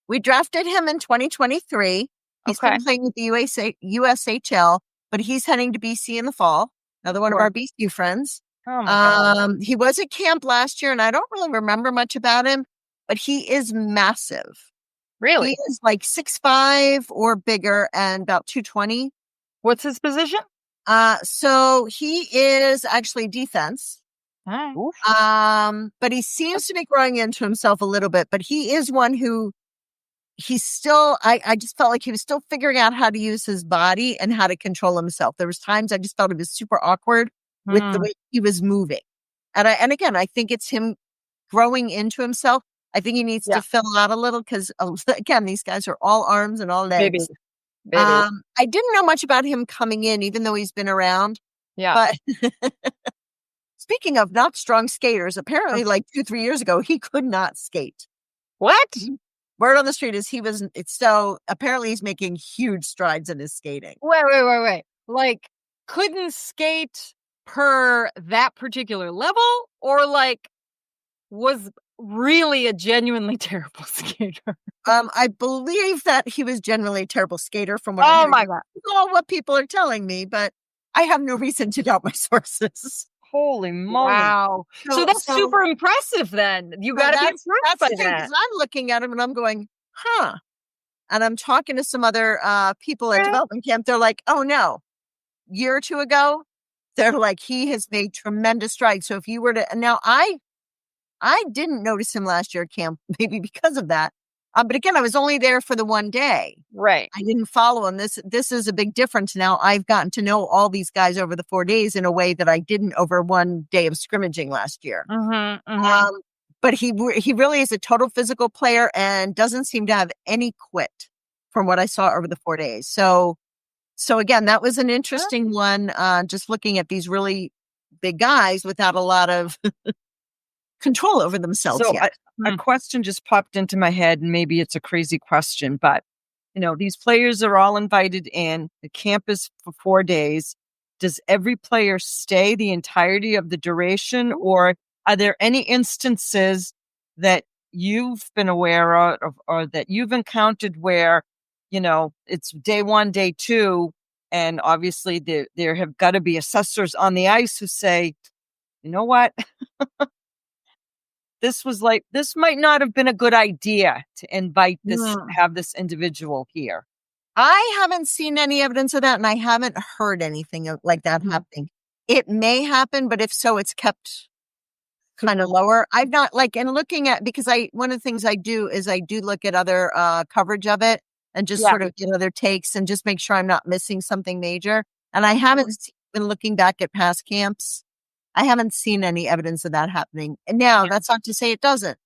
S7: We drafted him in 2023. He's been playing with the USHL, but he's heading to BC in the fall. Another one of our BC friends.
S6: Oh my God.
S7: He was at camp last year, and I don't really remember much about him, but he is massive.
S6: Really?
S7: He is like 6'5" or bigger and about 220.
S6: What's his position?
S7: So he is actually defense. But he seems to be growing into himself a little bit, but he is one who he's still, I just felt like he was still figuring out how to use his body and how to control himself. There was times I just felt it was super awkward with the way he was moving. And again, I think it's him growing into himself. I think he needs to fill out a little because, again, these guys are all arms and all legs.
S6: Baby.
S7: I didn't know much about him coming in, even though he's been around.
S6: Yeah.
S7: But speaking of not strong skaters, apparently like 2-3 years ago, he could not skate.
S6: What?
S7: Word on the street is so apparently he's making huge strides in his skating.
S6: Wait. Like, couldn't skate per that particular level, or like was really a genuinely terrible skater?
S7: I believe that he was generally a terrible skater from what
S6: Oh my God.
S7: all what people are telling me, but I have no reason to doubt my sources.
S10: Holy moly.
S6: Wow. So that's super impressive then. You got to be impressed by that.
S7: I'm looking at him and I'm going, huh. And I'm talking to some other people at development camp. They're like, oh no, year or two ago, they're like, he has made tremendous strides. So if you were to, now I didn't notice him last year at camp, maybe because of that. But again, I was only there for the one day.
S6: Right.
S7: I didn't follow him. This is a big difference. Now I've gotten to know all these guys over the 4 days in a way that I didn't over one day of scrimmaging last year. But he really is a total physical player and doesn't seem to have any quit from what I saw over the 4 days. So again, that was an interesting one. Just looking at these really big guys without a lot of control over themselves.
S10: So
S7: yet.
S10: a question just popped into my head, and maybe it's a crazy question, but these players are all invited in. The camp is for 4 days. Does every player stay the entirety of the duration, or are there any instances that you've been aware of or that you've encountered where, it's day 1, day 2, and obviously there have got to be assessors on the ice who say, you know what? This might not have been a good idea to invite have this individual here.
S7: I haven't seen any evidence of that, and I haven't heard anything like that happening. It may happen, but if so, it's kept kind of lower. I've not looking at, because one of the things I do is I do look at other coverage of it and just sort of get other takes and just make sure I'm not missing something major. And I haven't been looking back at past camps. I haven't seen any evidence of that happening. And now that's not to say it doesn't,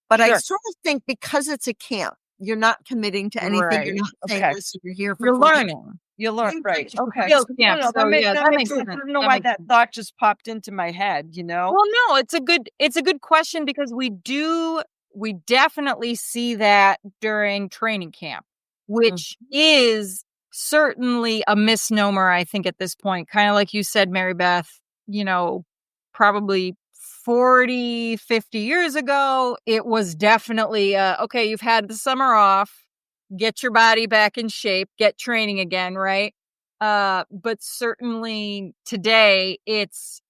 S7: but I sort of think because it's a camp, you're not committing to anything.
S6: Right.
S7: You're not saying, listen, you're here for
S6: You're learning.
S10: You learn, right? Okay.
S6: That makes sense.
S10: I don't know why that thought just popped into my head.
S6: Well, no, it's a good question, because we definitely see that during training camp, which is certainly a misnomer. I think at this point, kind of like you said, Maribeth, probably 40, 50 years ago, it was definitely, okay, you've had the summer off, get your body back in shape, get training again, right? But certainly today, it's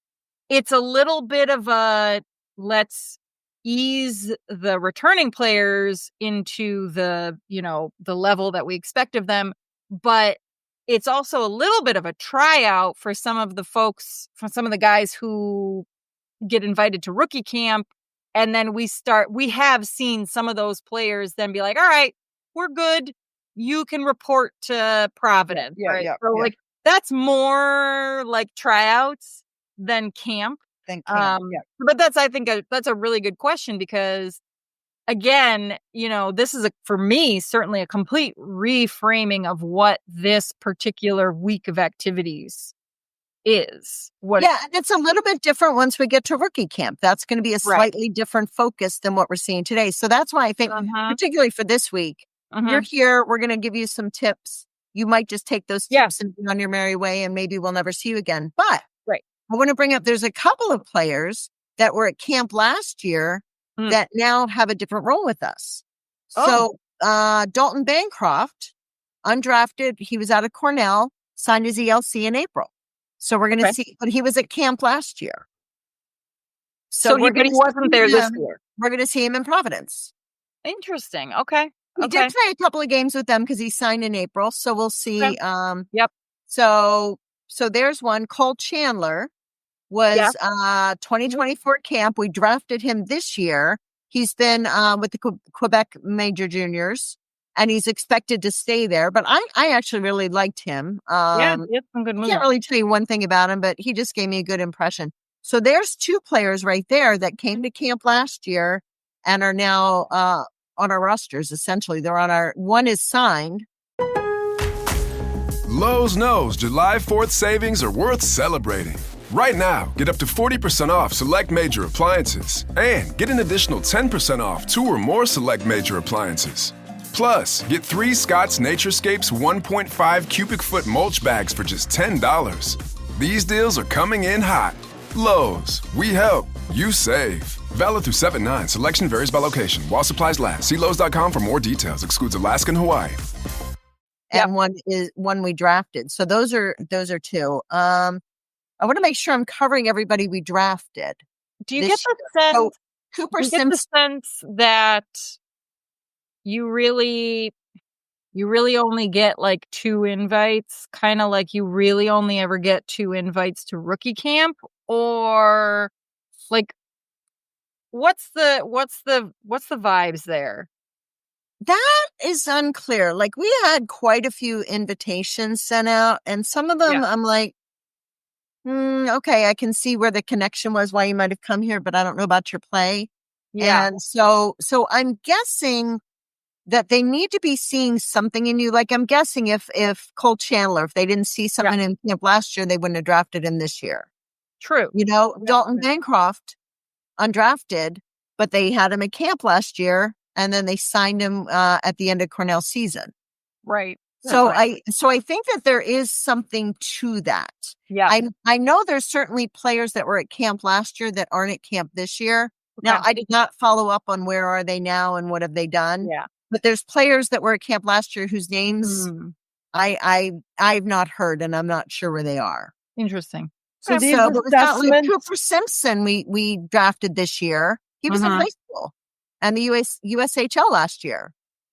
S6: a little bit of a, let's ease the returning players into the, the level that we expect of them. But it's also a little bit of a tryout for some of the guys who get invited to rookie camp. And then we have seen some of those players then be like, all right, we're good. You can report to Providence. Right? So that's more like tryouts than camp. But I think that's a really good question, because again, this is for me, certainly a complete reframing of what this particular week of activities is. And
S7: it's a little bit different once we get to rookie camp. That's going to be a slightly different focus than what we're seeing today. So that's why I think, particularly for this week, you're here. We're going to give you some tips. You might just take those tips and be on your merry way, and maybe we'll never see you again. But I want to bring up, there's a couple of players that were at camp last year that now have a different role with us. So Dalton Bancroft, undrafted, he was out of Cornell, signed his ELC in April. So we're going to see, but he was at camp last year.
S6: But he wasn't there this year.
S7: We're going to see him in Providence.
S6: Interesting. Okay.
S7: He did play a couple of games with them because he signed in April. So we'll see.
S6: Yep.
S7: So there's one. Cole Chandler was 2024 camp. We drafted him this year. He's been with the Quebec Major Juniors, and he's expected to stay there. But I actually really liked him.
S6: He had some good moves.
S7: I can't really tell you one thing about him, but he just gave me a good impression. So there's 2 players right there that came to camp last year and are now on our rosters. Essentially, they're on our. One is signed.
S1: Lowe's knows July 4th savings are worth celebrating. Right now, get up to 40% off select major appliances and get an additional 10% off 2 or more select major appliances. Plus, get 3 Scott's Naturescapes 1.5 cubic foot mulch bags for just $10. These deals are coming in hot. Lowe's, we help, you save. Valid through 7/9. Selection varies by location. While supplies last. See Lowe's.com for more details. Excludes Alaska and Hawaii.
S7: And one is one we drafted. So those are 2. I want to make sure I'm covering everybody we drafted.
S6: Do you get the sense?
S7: So Cooper Simpson.
S6: Sense that you really only get like 2 invites, kind of like you really only ever get 2 invites to rookie camp, or like what's the vibes there?
S7: That is unclear. Like, we had quite a few invitations sent out, and some of them I'm like, okay, I can see where the connection was, why you might have come here, but I don't know about your play.
S6: Yeah.
S7: And so I'm guessing that they need to be seeing something in you. Like, I'm guessing if Cole Chandler, if they didn't see something in camp last year, they wouldn't have drafted him this year.
S6: True.
S7: Dalton Bancroft, undrafted, but they had him at camp last year. And then they signed him at the end of Cornell's season.
S6: Right.
S7: So I think that there is something to that.
S6: Yeah.
S7: I know there's certainly players that were at camp last year that aren't at camp this year.
S6: Okay.
S7: Now, I did not follow up on where are they now and what have they done.
S6: Yeah.
S7: But there's players that were at camp last year whose names I've not heard, and I'm not sure where they are.
S6: Interesting.
S7: So Cooper Simpson we drafted this year. He was in high school. And the USHL last year.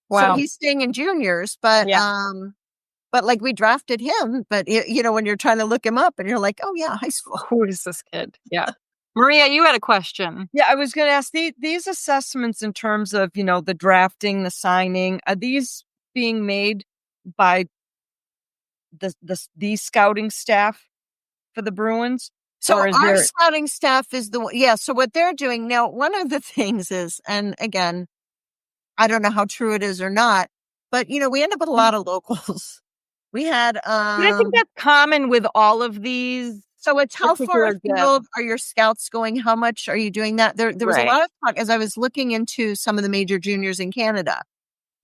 S6: Wow.
S7: So he's staying in juniors, but like, we drafted him, but when you're trying to look him up and you're like, oh yeah, high school.
S6: Who is this kid? Yeah. Maria, you had a question.
S10: Yeah, I was going to ask these assessments in terms of, the drafting, the signing, are these being made by the scouting staff for the Bruins?
S7: So our scouting staff is the one. Yeah. So what they're doing now, one of the things is, and again, I don't know how true it is or not, but we end up with a lot of locals. We had,
S6: but I think that's common with all of these.
S7: So it's how far afield are your scouts going? How much are you doing that? There was a lot of talk as I was looking into some of the major juniors in Canada.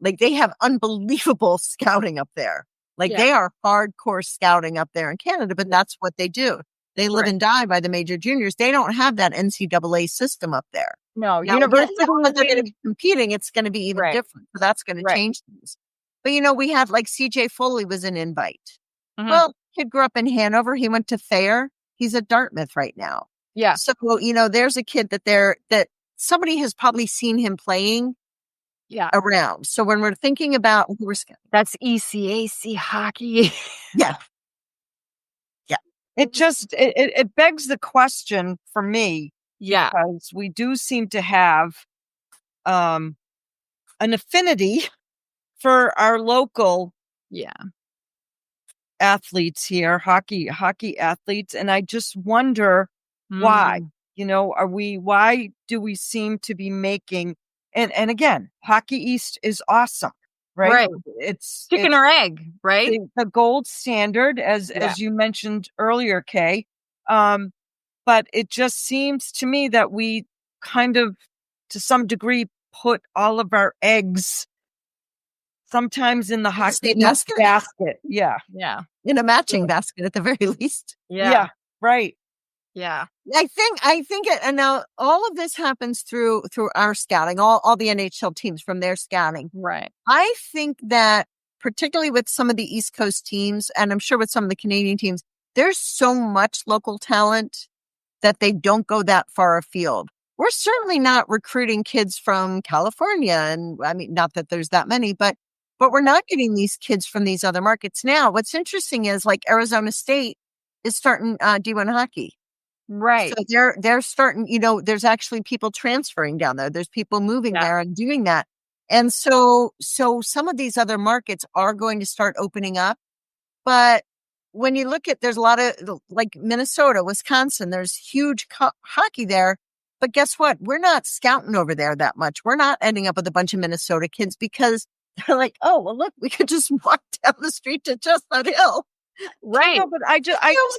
S7: Like, they have unbelievable scouting up there. Like, they are hardcore scouting up there in Canada, but that's what they do. They live and die by the major juniors. They don't have that NCAA system up there.
S6: No,
S7: university. When they're going to be competing, it's going to be even different. So that's going to change things. But, we had like CJ Foley was an invite.
S6: Mm-hmm.
S7: Well, kid grew up in Hanover. He went to Thayer. He's at Dartmouth right now.
S6: Yeah.
S7: So, there's a kid that somebody has probably seen him playing around. So when we're thinking about who we're scouting,
S6: that's ECAC hockey.
S7: Yeah.
S10: It just, it begs the question for me.
S6: Yeah.
S10: Because we do seem to have an affinity for our local athletes here, hockey athletes. And I just wonder why, why do we seem to be making, and again, Hockey East is awesome. Right. It's
S6: chicken or egg, right?
S10: The gold standard, as you mentioned earlier, Kay. But it just seems to me that we kind of, to some degree, put all of our eggs sometimes in the hockey basket. Yeah.
S6: Yeah.
S7: In a matching basket at the very least.
S10: Yeah. Right.
S6: Yeah.
S7: I think it, and now all of this happens through our scouting, all the NHL teams from their scouting.
S6: Right.
S7: I think that particularly with some of the East Coast teams, and I'm sure with some of the Canadian teams, there's so much local talent that they don't go that far afield. We're certainly not recruiting kids from California. And I mean, not that there's that many, but we're not getting these kids from these other markets. Now, what's interesting is like Arizona State is starting D1 hockey.
S6: Right.
S7: So they're starting, there's actually people transferring down there. There's people moving there and doing that. And so some of these other markets are going to start opening up, but when you look at, there's a lot of like Minnesota, Wisconsin, there's huge hockey there. But guess what? We're not scouting over there that much. We're not ending up with a bunch of Minnesota kids because they're like, oh, well, look, we could just walk down the street to Chestnut Hill.
S6: Right.
S10: No, but I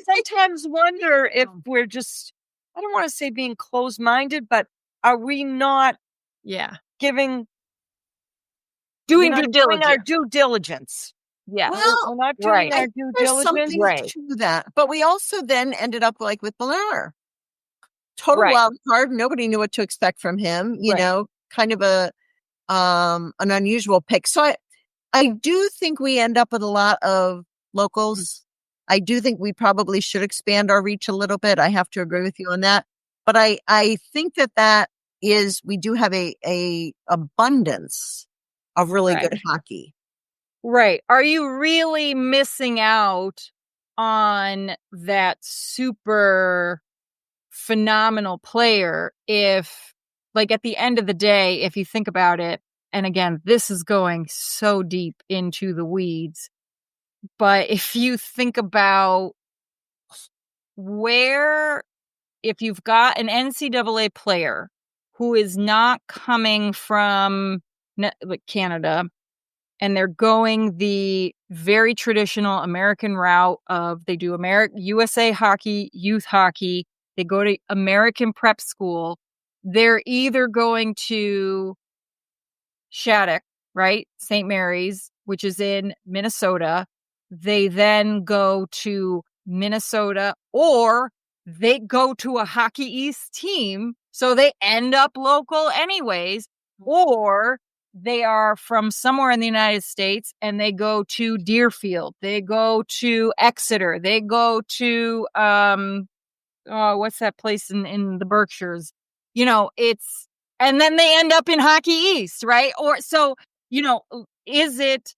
S10: sometimes wonder if we're just, I don't want to say being closed-minded, but are we not doing our due diligence?
S6: Yeah.
S7: Well,
S10: we're not doing our due
S7: there's
S10: diligence.
S7: something to that. But we also then ended up like with Belair. Total wild card. Nobody knew what to expect from him, you know, kind of an unusual pick. So I do think we end up with a lot of locals. I do think we probably should expand our reach a little bit. I have to agree with you on that. But I think that is, we do have a abundance of really good hockey.
S6: Right. Are you really missing out on that super phenomenal player if, like, at the end of the day, if you think about it, and again, this is going so deep into the weeds, but if you think about where, if you've got an NCAA player who is not coming from like Canada, and they're going the very traditional American route of they do USA hockey, youth hockey, they go to American prep school, they're either going to Shattuck, right? St. Mary's, which is in Minnesota. They then go to Minnesota, or they go to a Hockey East team, so they end up local anyways, or they are from somewhere in the United States and they go to Deerfield, they go to Exeter, they go to what's that place in the Berkshires? You know, and then they end up in Hockey East, right? Or so, you know, is it,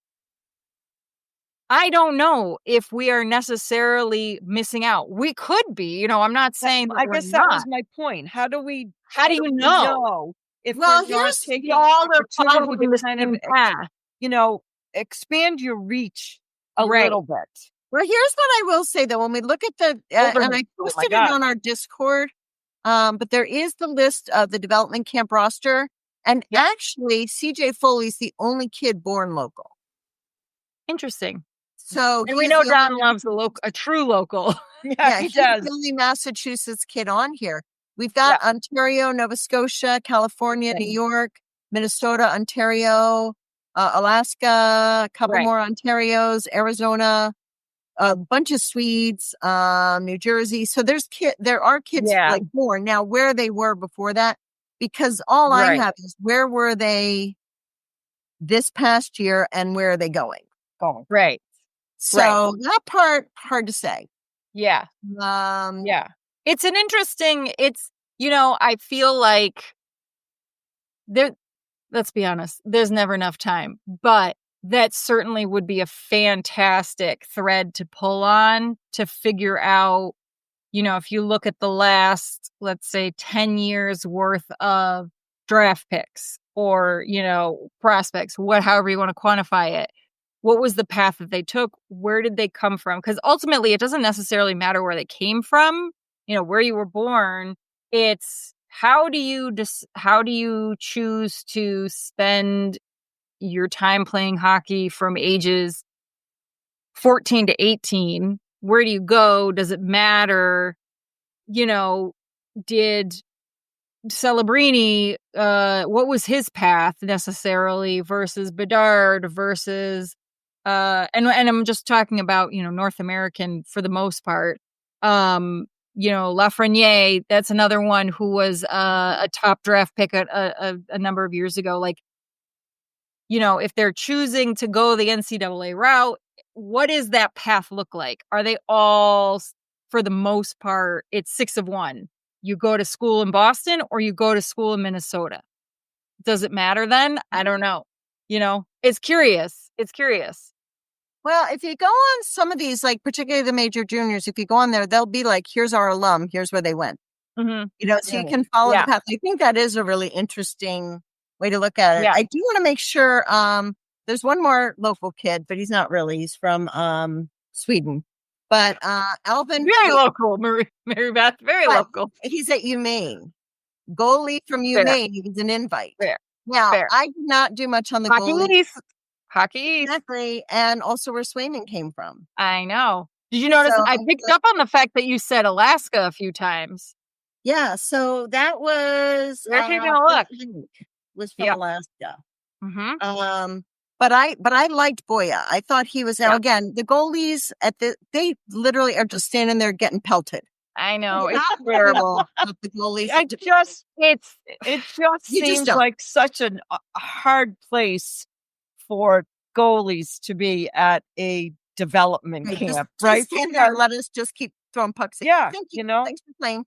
S6: I don't know if we are necessarily missing out. We could be, you know, I'm not saying that
S10: I guess that was my point. How do you know if
S7: well,
S10: we're not taking
S6: all the
S10: opportunity to
S6: kind
S10: of, you know, expand your reach a little bit?
S7: Well, here's what I will say, though. When we look at the, and I posted it on our Discord, but there is the list of the development camp roster. And actually, CJ Foley's the only kid born local.
S6: Interesting.
S7: So,
S6: and we know Don loves a true local.
S7: Yeah, he does. The only Massachusetts kid on here. We've got Ontario, Nova Scotia, California, New York, Minnesota, Ontario, Alaska, a couple more Ontarios, Arizona, a bunch of Swedes, New Jersey. So there are kids like born now where they were before that, because all I have is where were they this past year and where are they going?
S6: Right.
S7: So that part, hard to say.
S6: Yeah. It's an interesting, you know, I feel like let's be honest, there's never enough time, but that certainly would be a fantastic thread to pull on to figure out, you know, if you look at the last, let's say 10 years worth of draft picks or, you know, prospects, however you want to quantify it. What was the path that they took? Where did they come from? Because ultimately, it doesn't necessarily matter where they came from, you know, where you were born. It's how do you choose to spend your time playing hockey from ages 14 to 18? Where do you go? Does it matter? You know, did Celebrini, what was his path necessarily versus Bedard versus and I'm just talking about, you know, North American for the most part. You know, Lafreniere, that's another one who was a top draft pick a number of years ago. Like, you know, if they're choosing to go the NCAA route, what does that path look like? Are they all, for the most part, it's 6 of 1? You go to school in Boston or you go to school in Minnesota. Does it matter then? I don't know. You know, it's curious.
S7: Well, if you go on some of these, like particularly the major juniors, if you go on there, they'll be like, here's our alum, here's where they went. You know, so you can follow the path. I think that is a really interesting way to look at it. I do want to make sure there's one more local kid, but he's not really. He's from Sweden. But Alvin,
S6: Very local, Maribeth. Very local.
S7: He's at UMaine. Goalie from
S6: Fair.
S7: UMaine needs an invite.
S6: Fair.
S7: Now,
S6: Fair.
S7: I did not do much on the
S6: Hockey
S7: goalie.
S6: East. Hockey East.
S7: Exactly. And also where Swayman came from.
S6: I know. Did you notice?
S7: So,
S6: I picked up on the fact that you said Alaska a few times.
S7: Yeah. So that was.
S6: Where are you going to look?
S7: Was from Alaska.
S6: Mm-hmm.
S7: But I liked Boya. I thought he was now again, the goalies they literally are just standing there getting pelted.
S6: I know. It's
S7: Not terrible. The goalies.
S6: it just seems like such a hard place for goalies to be at a development camp, right?
S7: Just stand there, let us just keep throwing pucks.
S6: Yeah,
S7: thanks for playing.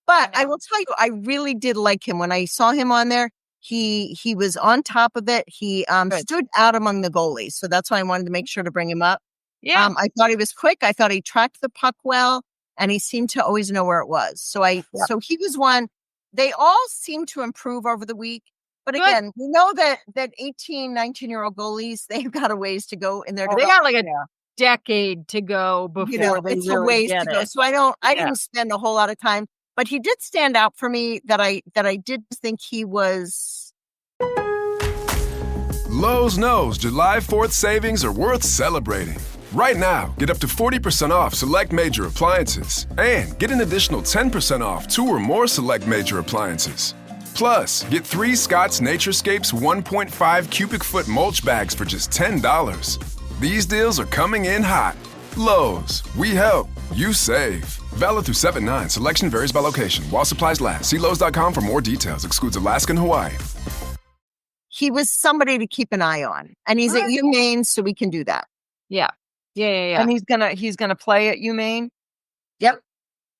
S7: But I will tell you, I really did like him when I saw him on there. He was on top of it. He stood out among the goalies, so that's why I wanted to make sure to bring him up.
S6: Yeah,
S7: I thought he was quick. I thought he tracked the puck well, and he seemed to always know where it was. So so he was one. They all seem to improve over the week, but again, we know that 18, 19-year-old goalies, they've got a ways to go in their
S6: they got like a decade to go before they
S7: it's
S6: really
S7: a ways
S6: get
S7: to go.
S6: it.
S7: So I didn't spend a whole lot of time. But he did stand out for me that I did think he was.
S1: Lowe's knows July 4th savings are worth celebrating. Right now, get up to 40% off select major appliances and get an additional 10% off 2 or more select major appliances. Plus, get 3 Scott's Naturescapes 1.5 cubic foot mulch bags for just $10. These deals are coming in hot. Lowe's, we help, you save. Valid through 7/9. Selection varies by location. While supplies last. See Lowe's.com for more details. Excludes Alaska and Hawaii.
S7: He was somebody to keep an eye on. And he's at UMaine, so we can do that.
S6: Yeah.
S10: And he's gonna play at UMaine?
S7: Yep.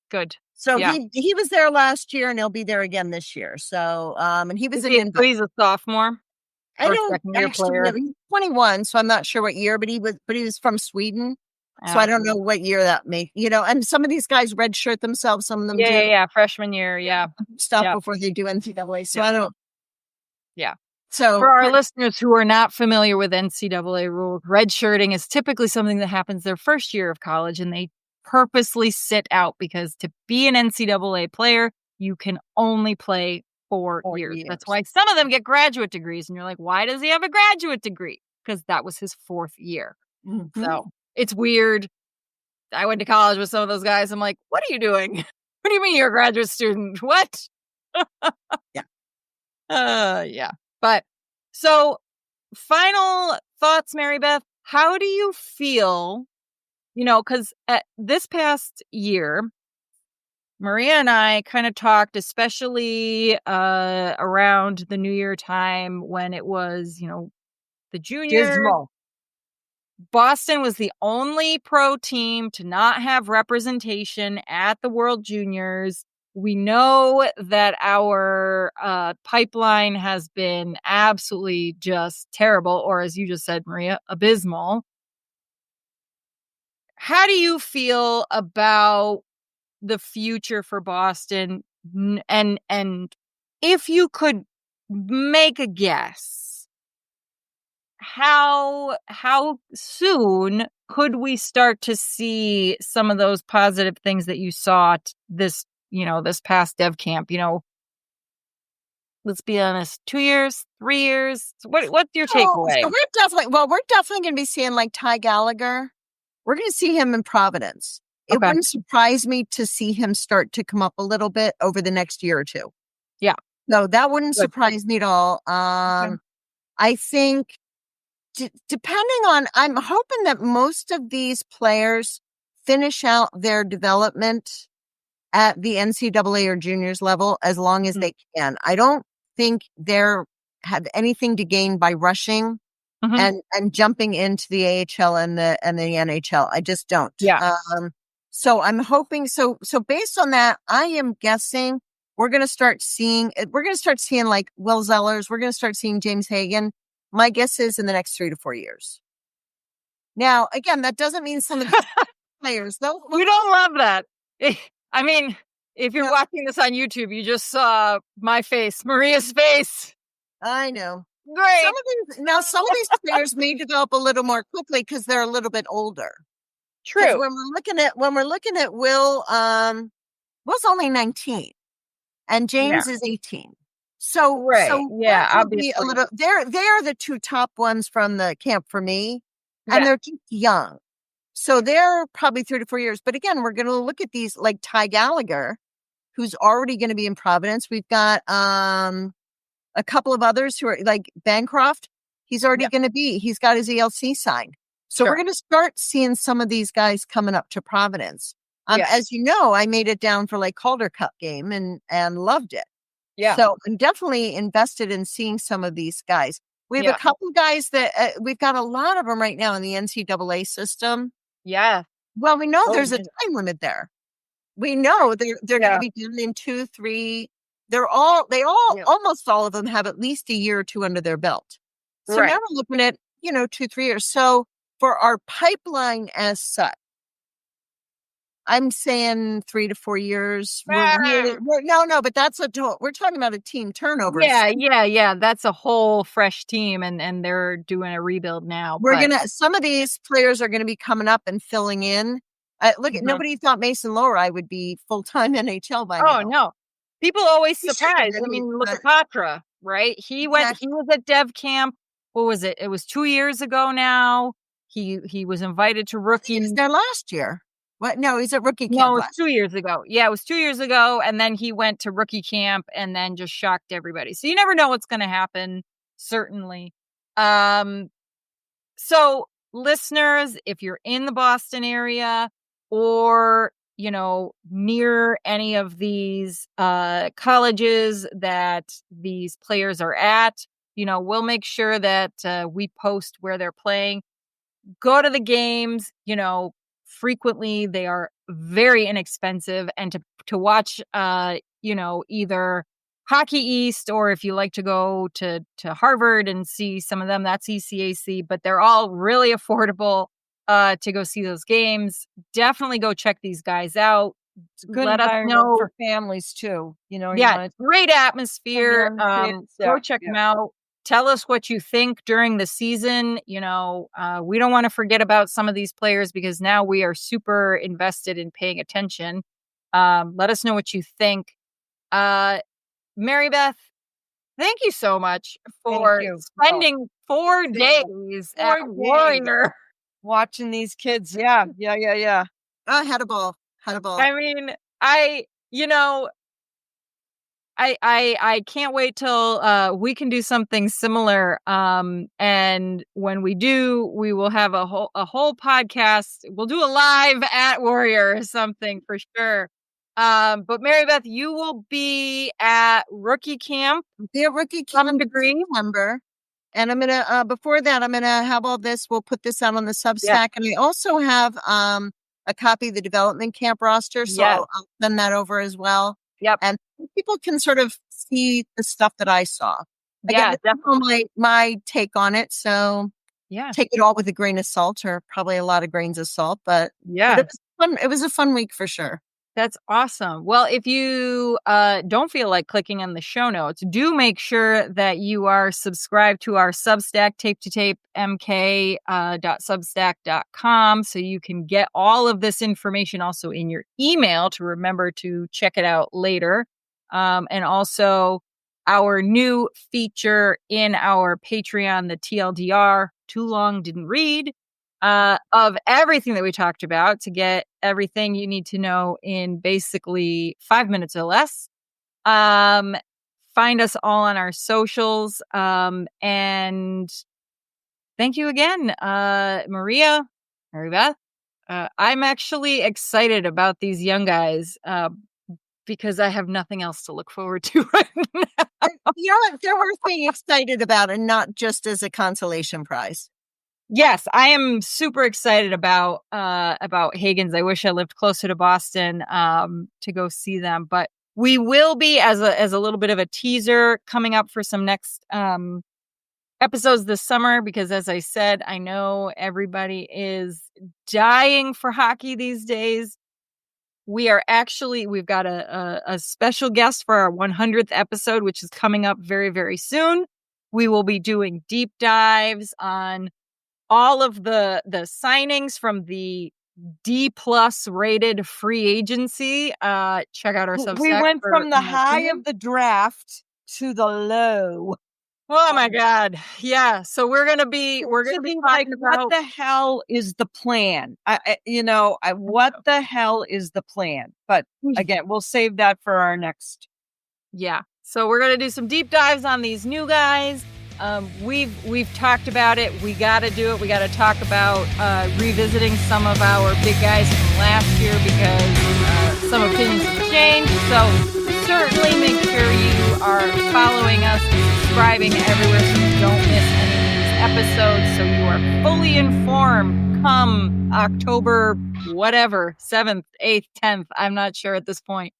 S6: Good.
S7: So he was there last year and he'll be there again this year. So and he was
S6: he's a sophomore.
S7: I don't actually know. He's 21, so I'm not sure what year, but he was from Sweden. So I don't know what year that made, and some of these guys redshirt themselves, some of them do.
S6: Freshman year,
S7: stuff before they do NCAA. So I don't.
S6: Yeah.
S7: So
S6: for our listeners who are not familiar with NCAA rules, redshirting is typically something that happens their first year of college, and they purposely sit out because to be an NCAA player, you can only play 4 years. That's why some of them get graduate degrees, and you're like, why does he have a graduate degree? Because that was his 4th year.
S7: Mm-hmm.
S6: So it's weird. I went to college with some of those guys. I'm like, what are you doing? What do you mean you're a graduate student? What? Yeah. But so final thoughts, Maribeth, how do you feel, because this past year, Maria and I kind of talked, especially around the New Year time when it was, the junior.
S10: Dismal.
S6: Boston was the only pro team to not have representation at the World Juniors. We know that our pipeline has been absolutely just terrible, or as you just said, Maria, abysmal. How do you feel about the future for Boston? And if you could make a guess, how soon could we start to see some of those positive things that you saw this past dev camp? Let's be honest, 2 years, 3 years. What's your takeaway?
S7: So we're definitely going to be seeing like Ty Gallagher. We're going to see him in Providence. It wouldn't surprise me to see him start to come up a little bit over the next year or two.
S6: Yeah.
S7: No, that wouldn't surprise me at all. I think depending on, I'm hoping that most of these players finish out their development at the NCAA or juniors level as long as they can. I don't think they're have anything to gain by rushing and jumping into the AHL and the NHL. I just don't.
S6: Yeah.
S7: So I'm hoping so based on that, I am guessing we're going to start seeing like Will Zellers. We're going to start seeing James Hagen. My guess is in the next 3 to 4 years. Now, again, that doesn't mean some of the players, though.
S6: We don't love that. I mean, if you're watching this on YouTube, you just saw my face, Maria's face.
S7: I know.
S6: Great.
S7: Some of these players may develop a little more quickly because they're a little bit older.
S6: True.
S7: When we're looking at Will, Will's only 19 and James is 18. So
S6: Yeah,
S7: that could be
S6: obviously.
S7: a little, they are the two top ones from the camp for me, and
S6: Yeah.
S7: they're just young. So they're probably 3 to 4 years. But again, we're going to look at these like Ty Gallagher, who's already going to be in Providence. We've got a couple of others who are like Bancroft. He's already going to be, he's got his ELC signed. So we're going to start seeing some of these guys coming up to Providence. As you know, I made it down for like Calder Cup game and loved it.
S6: Yeah.
S7: So I'm definitely invested in seeing some of these guys. We have a couple guys that we've got a lot of them right now in the NCAA system.
S6: Yeah.
S7: Well, we know there's a time limit there. We know they're going to be done in 2, 3. Almost all of them have at least a year or 2 under their belt. So now we're looking at, 2, 3 years. So for our pipeline as such, I'm saying 3 to 4 years. But we're talking about a team turnover.
S6: Yeah. That's a whole fresh team, and they're doing a rebuild now.
S7: Some of these players are gonna be coming up and filling in. Nobody thought Mason Lowry would be full-time NHL by now.
S6: Oh no. People always surprised. I mean, look at Patra, right? He was at Dev Camp. What was it? It was 2 years ago now. He was invited to rookie.
S7: He was there last year. What? No, he's at rookie camp.
S6: No, it was 2 years ago. Yeah, it was 2 years ago. And then he went to rookie camp and then just shocked everybody. So you never know what's going to happen, certainly. So listeners, if you're in the Boston area or, near any of these colleges that these players are at, we'll make sure that we post where they're playing. Go to the games, frequently they are very inexpensive, and to watch either Hockey East, or if you like to go to Harvard and see some of them, that's ECAC, but they're all really affordable to go see those games. Definitely go check these guys out.
S10: It's a good
S6: Let us
S10: environment
S6: know
S10: for families too.
S6: Great atmosphere. Go check
S10: Yeah.
S6: them out. Tell us what you think during the season. We don't want to forget about some of these players because now we are super invested in paying attention. Let us know what you think. Maribeth, thank you so much for spending 4 days at Warrior.
S10: Watching these kids. Yeah.
S7: I had a ball.
S6: I mean, I can't wait till we can do something similar. And when we do, we will have a whole podcast. We'll do a live at Warrior or something for sure. But Maribeth, you will be at rookie camp.
S7: The rookie camp some degree number. And I'm gonna before that, I'm gonna have all this. We'll put this out on the Substack, and we also have a copy of the development camp roster. So I'll send that over as well.
S6: Yep.
S7: And people can sort of see the stuff that I saw. Again, definitely my take on it. So take it all with a grain of salt, or probably a lot of grains of salt. But it was fun. It was a fun week for sure.
S6: That's awesome. Well, if you don't feel like clicking on the show notes, do make sure that you are subscribed to our Substack, tape2tapemk.substack.com, so you can get all of this information also in your email to remember to check it out later. And also our new feature in our Patreon, the TLDR, Too Long Didn't Read, of everything that we talked about, to get everything you need to know in basically 5 minutes or less. Find us all on our socials. And thank you again, Maribeth. I'm actually excited about these young guys because I have nothing else to look forward to right now.
S7: You know what? They're worth being excited about, and not just as a consolation prize.
S6: Yes, I am super excited about Hagens. I wish I lived closer to Boston to go see them, but we will be, as a little bit of a teaser, coming up for some next episodes this summer, because as I said, I know everybody is dying for hockey these days. We've got a special guest for our 100th episode, which is coming up very, very soon. We will be doing deep dives on all of the signings from the D+ rated free agency. Check out our Substack.
S10: We went
S6: for
S10: from the
S6: more
S10: high
S6: opinion.
S10: of the draft to the low.
S6: Oh my God. Yeah. So we're going to be
S10: like,
S6: talking
S10: what
S6: about
S10: the hell is the plan? What the hell is the plan? But again, we'll save that for our next.
S6: Yeah. So we're going to do some deep dives on these new guys. We've talked about it. We got to do it. We got to talk about revisiting some of our big guys from last year because some opinions have changed. So certainly make sure you are following us, subscribing everywhere so you don't miss any of these episodes, so you are fully informed come October, whatever, 7th, 8th, 10th. I'm not sure at this point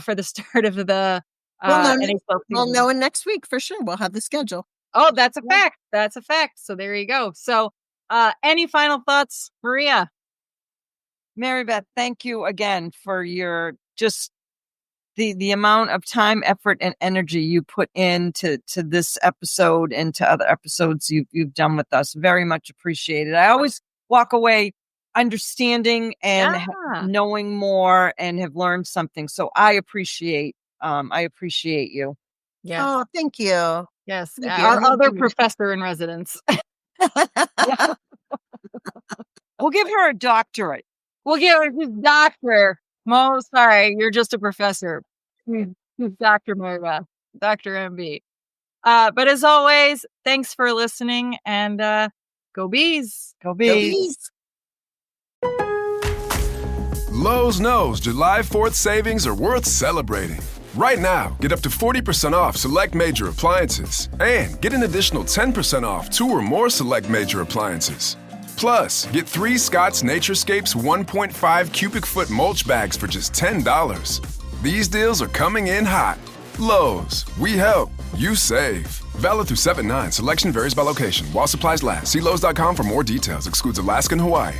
S6: for the start of the
S7: We'll know in next week for sure. We'll have the schedule.
S6: Oh, that's a fact. That's a fact. So there you go. So any final thoughts, Maria?
S10: Maribeth, thank you again for your just the amount of time, effort, and energy you put into this episode and to other episodes you've done with us. Very much appreciated. I always walk away understanding and knowing more and have learned something. So I appreciate you.
S7: Yes. Oh, thank you.
S6: Yes.
S7: Thank
S6: Our
S7: you.
S6: other professor in residence.
S10: We'll give her a doctorate.
S6: We'll give her a doctor. Mo, sorry, you're just a professor. Dr. Maribeth, Dr. MB. But as always, thanks for listening and go Bees.
S10: Go Bees.
S1: Lowe's knows July 4th savings are worth celebrating. Right now, get up to 40% off select major appliances and get an additional 10% off 2 or more select major appliances. Plus, get 3 Scott's Naturescapes 1.5 cubic foot mulch bags for just $10. These deals are coming in hot. Lowe's, we help, you save. Valid through 7/9. Selection varies by location. While supplies last. See Lowe's.com for more details. Excludes Alaska and Hawaii.